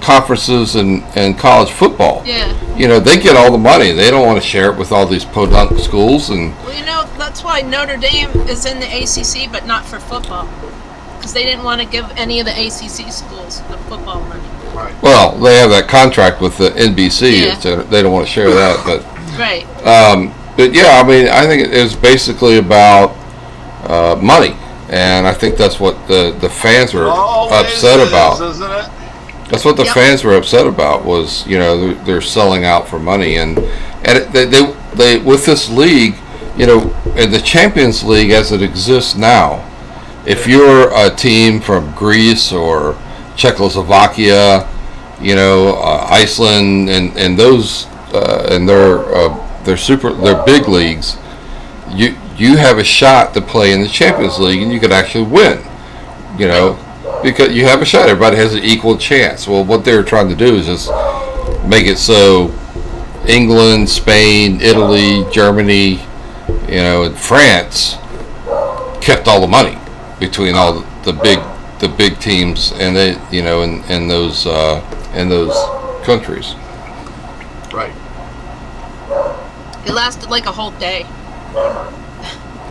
conferences and college football. Yeah. They get all the money. They don't want to share it with all these podunk schools. And Well, that's why Notre Dame is in the ACC, but not for football, because they didn't want to give any of the ACC schools the football money. Right. Well, they have that contract with the NBC. Yeah. So they don't want to share that, but. Right. But yeah, I mean, I think it was basically about money, and I think that's what the fans were upset about. Isn't it? That's what the fans were upset about was, they're selling out for money, and they with this league, in the Champions League as it exists now, if you're a team from Greece or Czechoslovakia, Iceland, and those and their big leagues, you have a shot to play in the Champions League, and you could actually win. Because you have a shot. Everybody has an equal chance. Well, what they're trying to do is just make it so England, Spain, Italy, Germany, and France kept all the money between all the big teams, and they, in those countries. Right. It lasted like a whole day.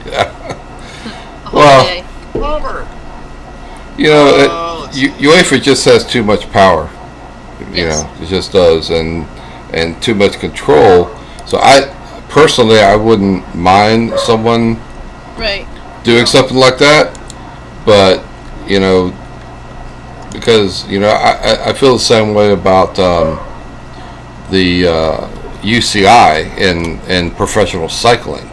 Yeah. A whole day. Bummer. UEFA just has too much power. Yes. It just does, and too much control. So I wouldn't mind someone Right. doing something like that, but because I feel the same way about the UCI in professional cycling.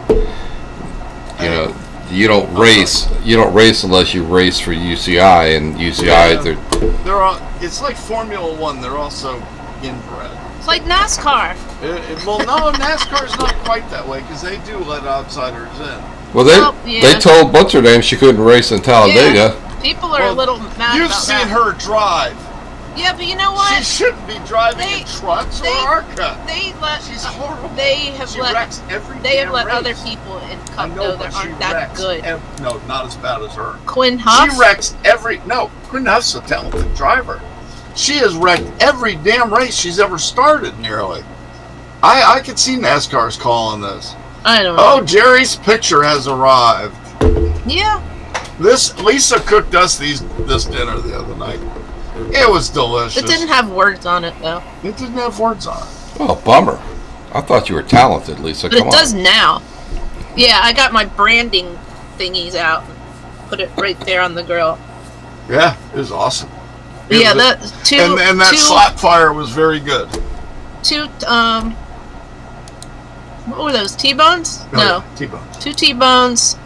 You don't race. You don't race unless you race for UCI, and UCI they're all. It's like Formula One. They're also inbred. It's like NASCAR. Well, no, NASCAR's not quite that way because they do let outsiders in. Well, they told what's her name she couldn't race in Talladega. Yeah. People are a little mad about that. You've seen her drive. Yeah, but you know what? She shouldn't be driving in trucks or ARCA. She's horrible. They have she let wrecks every other race. people in I Cup know, that but she aren't that wrecks good. No, not as bad as her. Quinn Huff. She wrecks Quinn Huff's a talented driver. She has wrecked every damn race she's ever started, nearly. I could see NASCAR's call on this. I don't know. Oh, Jerry's picture has arrived. Yeah. Lisa cooked us this dinner the other night. It was delicious. It didn't have words on it though. It didn't have words on it. Oh, bummer. I thought you were talented, Lisa. But it does now. Yeah, I got my branding thingies out and put it right there on the grill. Yeah, it was awesome. And that slap fire was very good. What were those, T-bones? No. T-bones. 2 T-bones.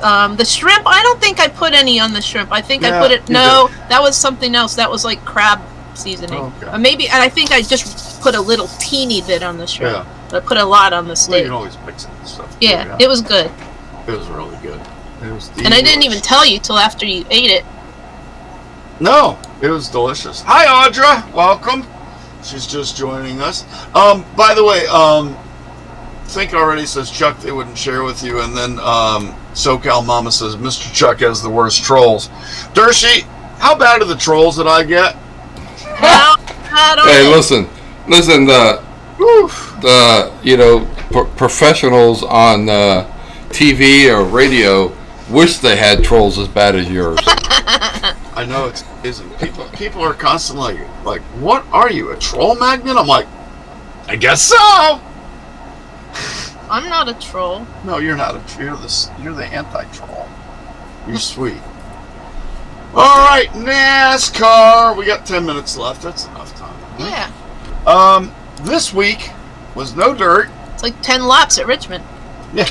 The shrimp, I don't think I put any on the shrimp. I think I put it, that was something else. That was like crab seasoning. Okay. Maybe, and I think I just put a little teeny bit on the shrimp. Yeah. But I put a lot on the steak. Well, you can always mix it and stuff. Yeah, it was good. It was really good. It was delicious. And I didn't even tell you till after you ate it. No, it was delicious. Hi, Audra. Welcome. She's just joining us. By the way, Think already says, Chuck, they wouldn't share with you. And then SoCal Mama says, Mr. Chuck has the worst trolls. Dershie, how bad are the trolls that I get? Hey, listen. Professionals on TV or radio wish they had trolls as bad as yours. I know it isn't. People are constantly like, what are you, a troll magnet? I'm like, I guess so. I'm not a troll. No, you're not. You're the anti-troll. You're sweet. All right, NASCAR. We got 10 minutes left. That's enough time. Yeah. This week was no dirt. It's like 10 laps at Richmond. Yeah.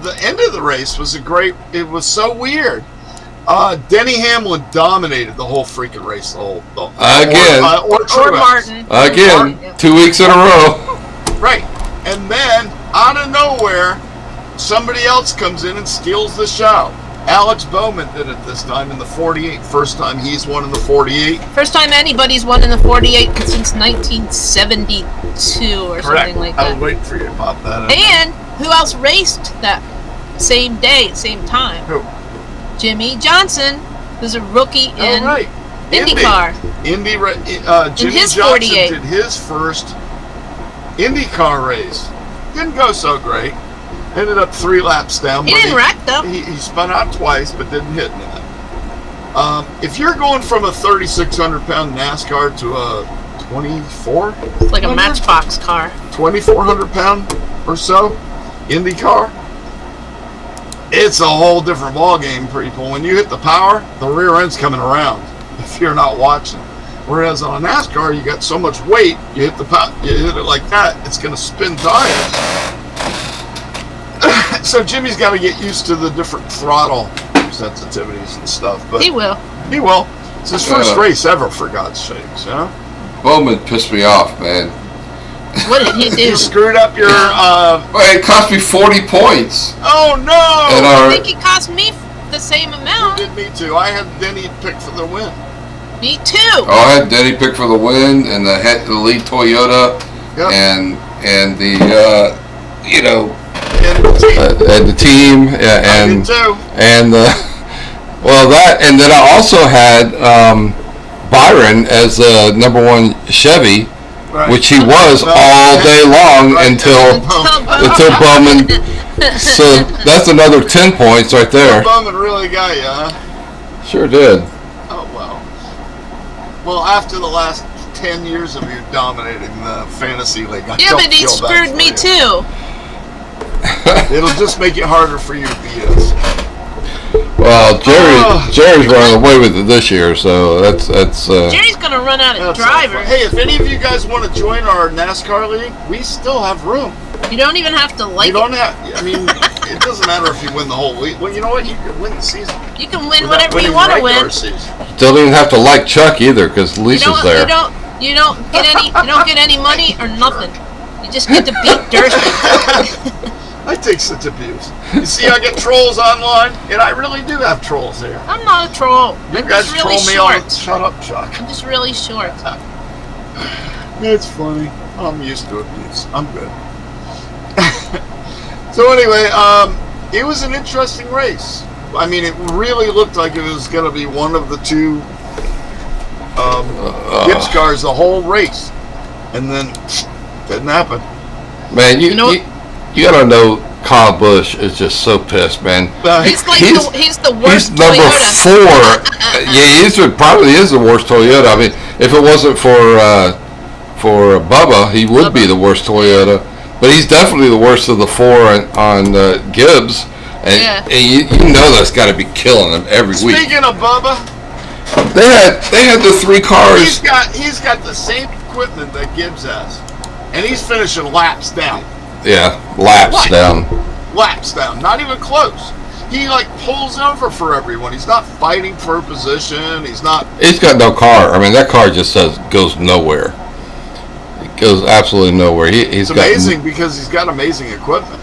The end of the race was it was so weird. Denny Hamlin dominated the whole freaking race. Or Martin. Again, 2 weeks in a row. Right. And then, out of nowhere, somebody else comes in and steals the show. Alex Bowman did it this time in the 48. First time he's won in the 48. First time anybody's won in the 48 since 1972 or Correct. Something like that. I was waiting for you to pop that in. And who else raced that same day, same time? Who? Jimmy Johnson, who's a rookie in IndyCar. Jimmy his Johnson 48. did his first IndyCar race. Didn't go so great. Ended up 3 laps down. He didn't wreck though. He spun out twice, but didn't hit anything. If you're going from a 3,600-pound NASCAR to a 24, It's like a Matchbox car. 2,400-pound or so Indy car, it's a whole different ball game, people. When you hit the power, the rear end's coming around. If you're not watching, whereas on a NASCAR, you got so much weight, you hit you hit it like that, it's going to spin tires. So Jimmy's got to get used to the different throttle sensitivities and stuff. But He will. He will. It's his first race ever, for God's sakes. You know? Bowman pissed me off, man. What did he do? You screwed up your. Well, it cost me 40 points. Oh no! And I think it cost me the same It amount. did me too. I had Denny pick for the win. Me too. I had Denny pick for the win, and the lead Toyota, Yep. and the And the team. and the team, yeah, I and did too. and that, and then I also had Byron as the #1 Chevy, Right. which he was No, all day long right. until Bowman. So that's another 10 points right there. Bowman really got you, huh? Sure did. Oh well. Well, after the last 10 years of you dominating the fantasy league, I Yeah, don't but he feel bad screwed for me you. too. It'll just make it harder for you to beat us. Well, Jerry's running away with it this year, so that's. Jerry's gonna run out of That's drivers. awful. Hey, if any of you guys want to join our NASCAR league, we still have room. You don't even have to like You don't have. I mean, it doesn't matter if you win the whole league. Well, you know what? You can win the season. it. You can win without whatever you winning want to regular win. season. Don't even have to like Chuck either, because Lisa's there. You don't get any money or nothing. You just get to beat dirt. I take such abuse. You see, I get trolls online, and I really do have trolls here. I'm not a troll. You I'm guys just really troll me all. short. Shut up, Chuck. I'm just really short. It's funny. I'm used to abuse. I'm good. So anyway, it was an interesting race. I mean, it really looked like it was going to be one of the two Gibbs cars the whole race, and then didn't happen. Man, you know what? you gotta know Kyle Busch is just so pissed, man. He's like He's- he's the He's worst number Toyota. 4. Yeah, probably is the worst Toyota. I mean, if it wasn't for Bubba, he would be the worst Toyota. But he's definitely the worst of the 4 on Gibbs. And, Yeah. and you know that's got to be killing him every week. Speaking of Bubba, They had the 3 cars. he's got the same equipment that Gibbs has, and he's finishing laps down. Yeah, laps What? down. Laps down, not even close. He like pulls over for everyone. He's not fighting for a position. He's not. He's got no car. I mean, that car just goes nowhere. It goes absolutely nowhere. He's It's amazing because he's got amazing equipment.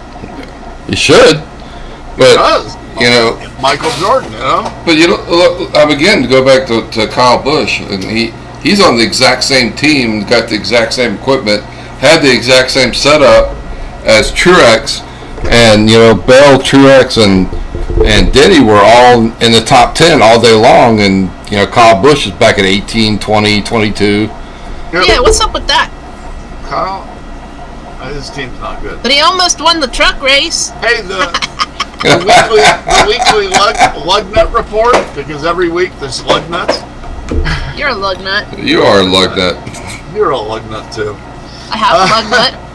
He should, He but does. you know. Michael Jordan, you know. But you know, look, again, to go back to Kyle Busch, and he's on the exact same team, got the exact same equipment, had the exact same setup as Truex, and you know, Bell, Truex, and Denny were all in the top 10 all day long, and you know, Kyle Busch is back at 18, 20, 22. Yeah, what's up with that? Kyle, his team's not good. But he almost won the truck race. Hey, the weekly lug nut report, because every week there's lug nuts. You're a lug nut. You are like that. You're a lug nut too. I have a lug nut.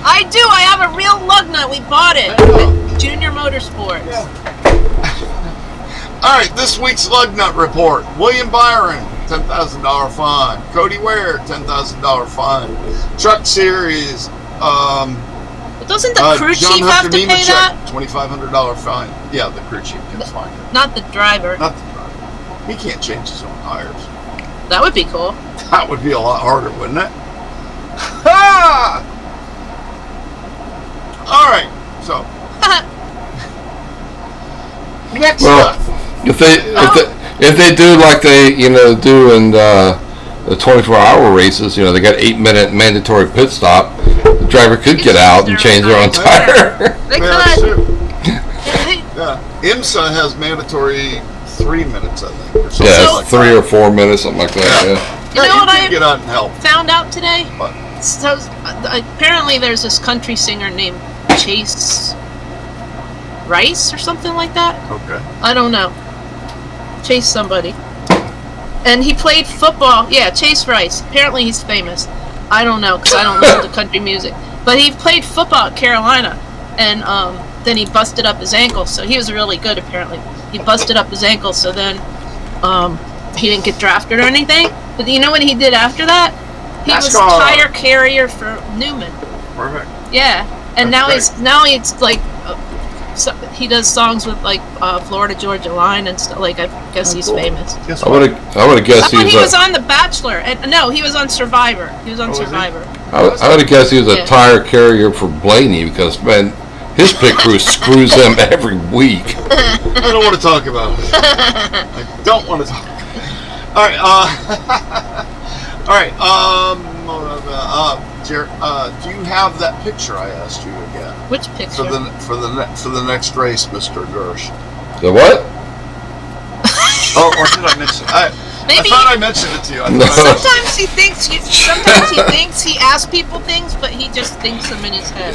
I do. I have a real lug nut. We bought it I know. at Junior Motorsports. All right, this week's lug nut report. William Byron, $10,000 fine. Cody Ware, $10,000 fine. Truck Series. But doesn't the crew John chief have to Hunter pay that? Nemechek, $2,500 fine. Yeah, the crew chief gets fined. Not the driver. Not the driver. He can't change his own tires. That would be cool. That would be a lot harder, wouldn't it? Ha! All right, so next Well, up. if they do like they do in the 24-hour races, you know, they got 8-minute mandatory pit stop. The driver could get out and change their own tire. They Yeah, could. sure. They- Yeah, IMSA has mandatory 3 minutes, I think, or something Yeah, like 3 that. or 4 minutes, something like that. Yeah. You know what can I get out and help. found out today? What? So apparently there's this country singer named Chase Rice or something like that. Okay. I don't know. Chase somebody. And he played football. Yeah, Chase Rice. Apparently he's famous. I don't know because I don't listen to country music. But he played football at Carolina, and then he busted up his ankle. So he was really good apparently. He busted up his ankle, so then he didn't get drafted or anything. But you know what he did after that? He was tire carrier for Newman. Perfect. Yeah, and That's now he's like. So he does songs with like Florida Georgia Line and stuff. Like I guess he's famous. Guess I would have guessed He was on The Bachelor, and no, he was on Survivor. He was on Survivor. I would have guessed he was a tire carrier for Blaney because man, his pit crew screws them every week. I don't want to talk about it. I don't want to talk. All right. All right. Jared, do you have that picture I asked you again? Which picture? For the next race, Mr. Gersh. The what? Oh, or did I mention? I thought I mentioned it to you. Sometimes he thinks he asks people things, but he just thinks them in his head.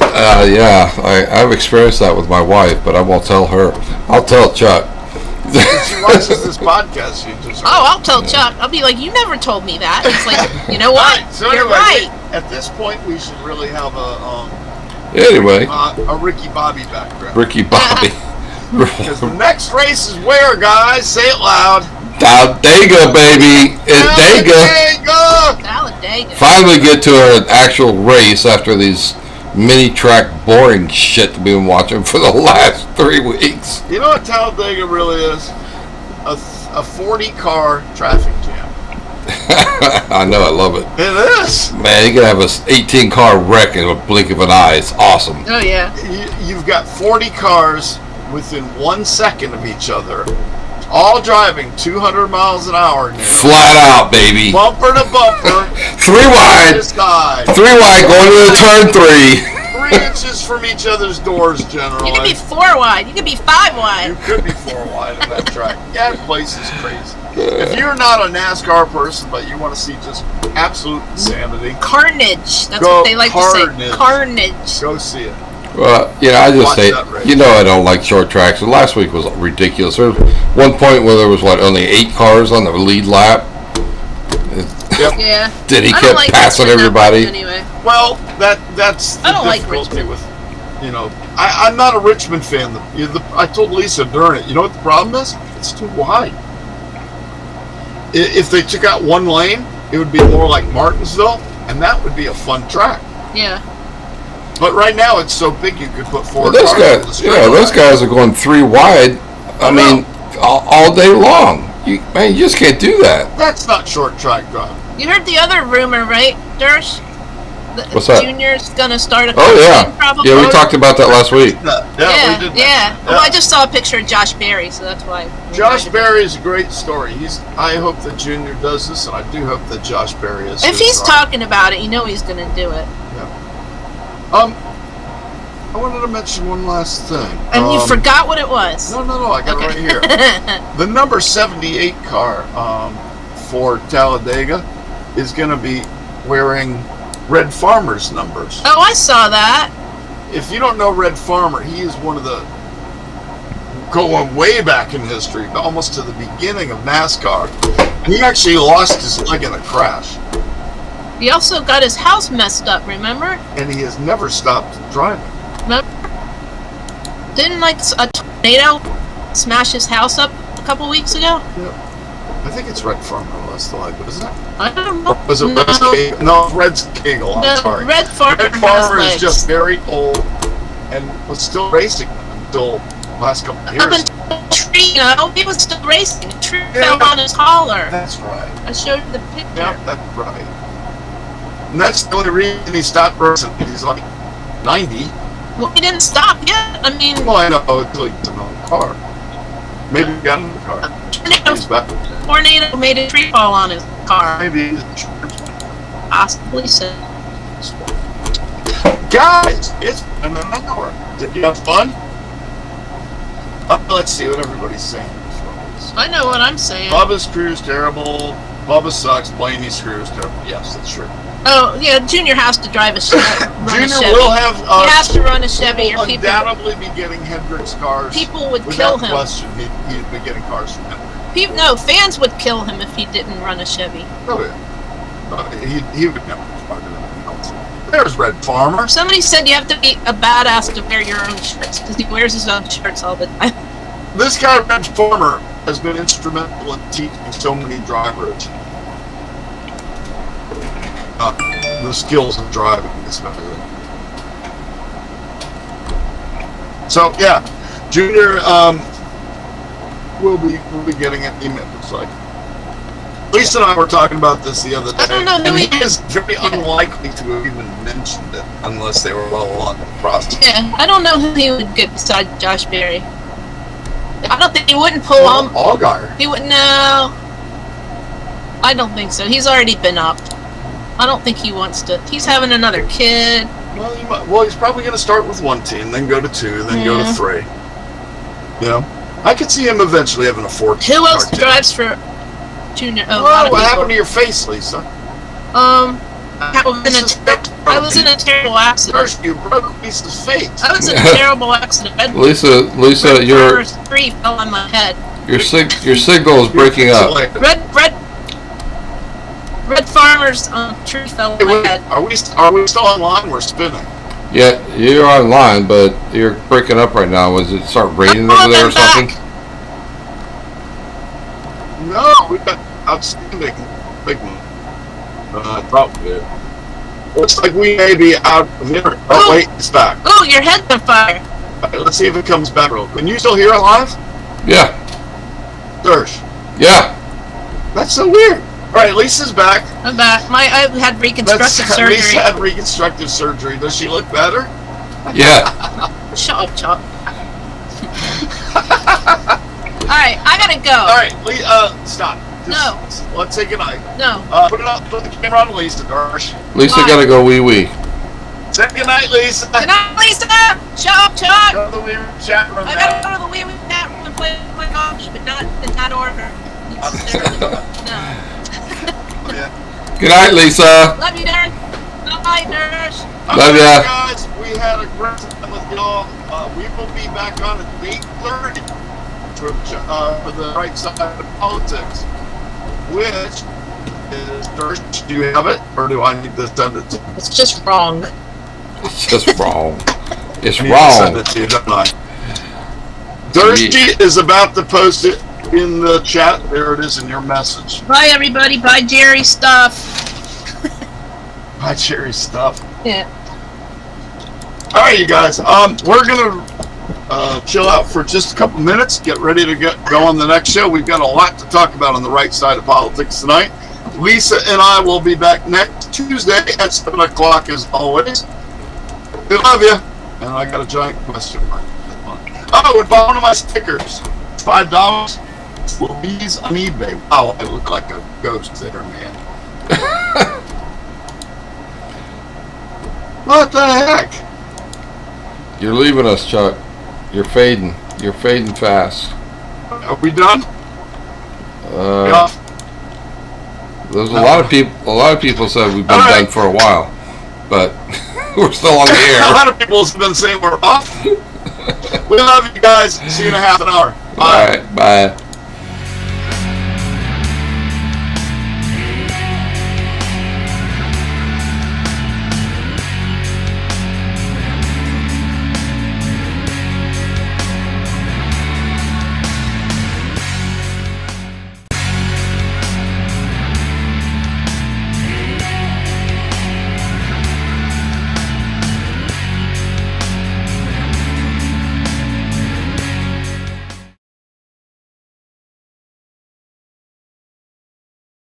Yeah, I've experienced that with my wife, but I won't tell her. I'll tell Chuck. If she watches this podcast, you just. Oh, I'll tell Chuck. I'll be like, you never told me that. It's like, you know what? Right, so You're anyway, right. At this point, we should really have a Ricky Bobby background. Ricky Bobby. Because the next race is where, guys? Say it loud. Talladega, baby. It's Dega. Talladega. Finally get to an actual race after these mini-track boring shit we've been watching for the last 3 weeks. You know what Talladega really is? A 40-car traffic jam. I know, I love it. It is. Man, you can have an 18-car wreck in a blink of an eye. It's awesome. Oh, yeah. You've got 40 cars within 1 second of each other, all driving 200 miles an hour. Now. Flat out, baby. Bumper to bumper. 3 wide. 3 wide going to the turn 3. 3 inches from each other's doors, generally. You could be 4 wide. You could be 5 wide. You could be 4 wide in that track. That place is crazy. If you're not a NASCAR person, but you want to see just absolute insanity, carnage. That's what they like to say. Carnage. Go see it. Well, I just say, I don't like short tracks. And last week was ridiculous. There was one point where there was only 8 cars on the lead lap. Yep. Yeah. Then he kept passing everybody. Anyway. Well, that's the difficulty with, I'm not a Richmond fan. I told Lisa during it, you know what the problem is? It's too wide. If they took out 1 lane, it would be more like Martinsville, and that would be a fun track. Yeah. But right now it's so big you could put 4 cars on the street. Those guys are going 3 wide. I mean, all day long. You just can't do that. That's not short track driving. You heard the other rumor, right, Dersh? What's that? Junior's gonna start a probably. Yeah, we talked about that last week. Yeah, we did. Yeah. Well, I just saw a picture of Josh Berry, so that's why. Josh Berry is a great story. I hope that Junior does this, and I do hope that Josh Berry is. If he's talking about it, you know he's gonna do it. Yeah. I wanted to mention one last thing. And you forgot what it was. No, I got it right here. The number 78 car for Talladega is going to be wearing Red Farmer's numbers. Oh, I saw that. If you don't know Red Farmer, he is one of the, going way back in history, almost to the beginning of NASCAR. He actually lost his leg in a crash. He also got his house messed up, remember? And he has never stopped driving. Remember? Didn't a tornado smash his house up a couple weeks ago? Yeah. I think it's Red Farmer lost the leg, but isn't it? I don't know. Was it Red Cagle? No, Red's Cagle. I'm sorry. Red Farmer is just very old and was still racing until the last couple of years. Up until a tree, he was still racing. A tree fell on his collar. That's right. I showed you the picture. Yeah, that's right. And that's the only reason he stopped racing. He's like 90. Well, he didn't stop yet. I mean... Well, I know, until he gets another car. Maybe he got another car. He's back. Tornado made a tree fall on his car. Maybe he's possibly so. Guys, it's been an hour. Did you have fun? Let's see what everybody's saying. I know what I'm saying. Bubba's crew's terrible. Bubba sucks. Blaney's crew is terrible. Yes, that's true. Oh, yeah, Junior has to drive a Chevy. Junior will have. He has to run a Chevy, or people undoubtedly be getting Hendrix cars. People would without kill him. question, he'd be getting cars from Hendrix. No, fans would kill him if he didn't run a Chevy. Oh yeah, he would never drive anything else. There's Red Farmer. Somebody said you have to be a badass to wear your own shirts because he wears his own shirts all the time. This guy, Red Farmer, has been instrumental in teaching so many drivers the skills of driving, especially. So yeah, Junior will be getting it. It looks like. Lisa and I were talking about this the other day, I don't know who and he he is very unlikely to have even mentioned it unless they were well along in the process. Yeah, I don't know who he would get besides Josh Berry. I don't think he wouldn't pull him. Allgaier. He wouldn't. No, I don't think so. He's already been up. I don't think he wants to. He's having another kid. Well, he's probably going to start with one team, then go to two, then go to three. You know, I could see him eventually having a fourth. Who else drives for Junior? Oh, well, what happened to your face, Lisa? I was in a terrible accident. First, you broke Lisa's face. I was in a terrible accident. Lisa, Red your Farmer's tree fell on my head. your signal is breaking up. Red Farmer's tree fell on my head. Are we still online? We're spinning. Yeah, you're online, but you're breaking up right now. Was it start raining over there or something? No, we got outstanding big one. I thought we did. Looks like we may be out of here. Oh, wait, it's back. Oh, your head's on fire. All right, let's see if it comes back. Can you still hear it live? Yeah. Serge. Yeah. That's so weird. All right, Lisa's back. I'm back. I had reconstructive surgery. Lisa had reconstructive surgery. Does she look better? Yeah. Shut up, Chuck. Alright, I gotta go. Alright, stop. No. Let's say goodnight. No. Put the camera on Lisa, Darsh. Lisa gotta go wee. Say goodnight, Lisa. Good night, Lisa. Shut up, Chuck. Go to the wee chat room. I gotta go to the wee chat room and play with my gosh, but not in that order. No. Yeah. Good night, Lisa. Love you, Darren. Bye, Nurse. Love ya. Guys, we had a great time with y'all. We will be back on at 8:30 for the right side of politics, which is Darsh. Do you have it, or do I need to send it to you? It's just wrong. It's just wrong. It's I need to send wrong. it to you, don't I? Darsh is about to post it in the chat. There it is in your message. Bye, everybody. Bye, Jerry stuff. Bye, Jerry stuff. Yeah. All right, you guys. We're gonna chill out for just a couple minutes. Get ready to go on the next show. We've got a lot to talk about on the right side of politics tonight. Lisa and I will be back next Tuesday at 7 o'clock as always. We love you. And I got a giant question mark. Oh, and buy one of my stickers. $5. Louise on eBay. Wow, I look like a ghost there, man. What the heck? You're leaving us, Chuck. You're fading. You're fading fast. Are we done? Yeah. There's a lot of people. A lot of people said we've been done for a while, but we're still on the air. A lot of people have been saying we're off. We love you guys. See you in a half an hour. Bye. All right. Bye.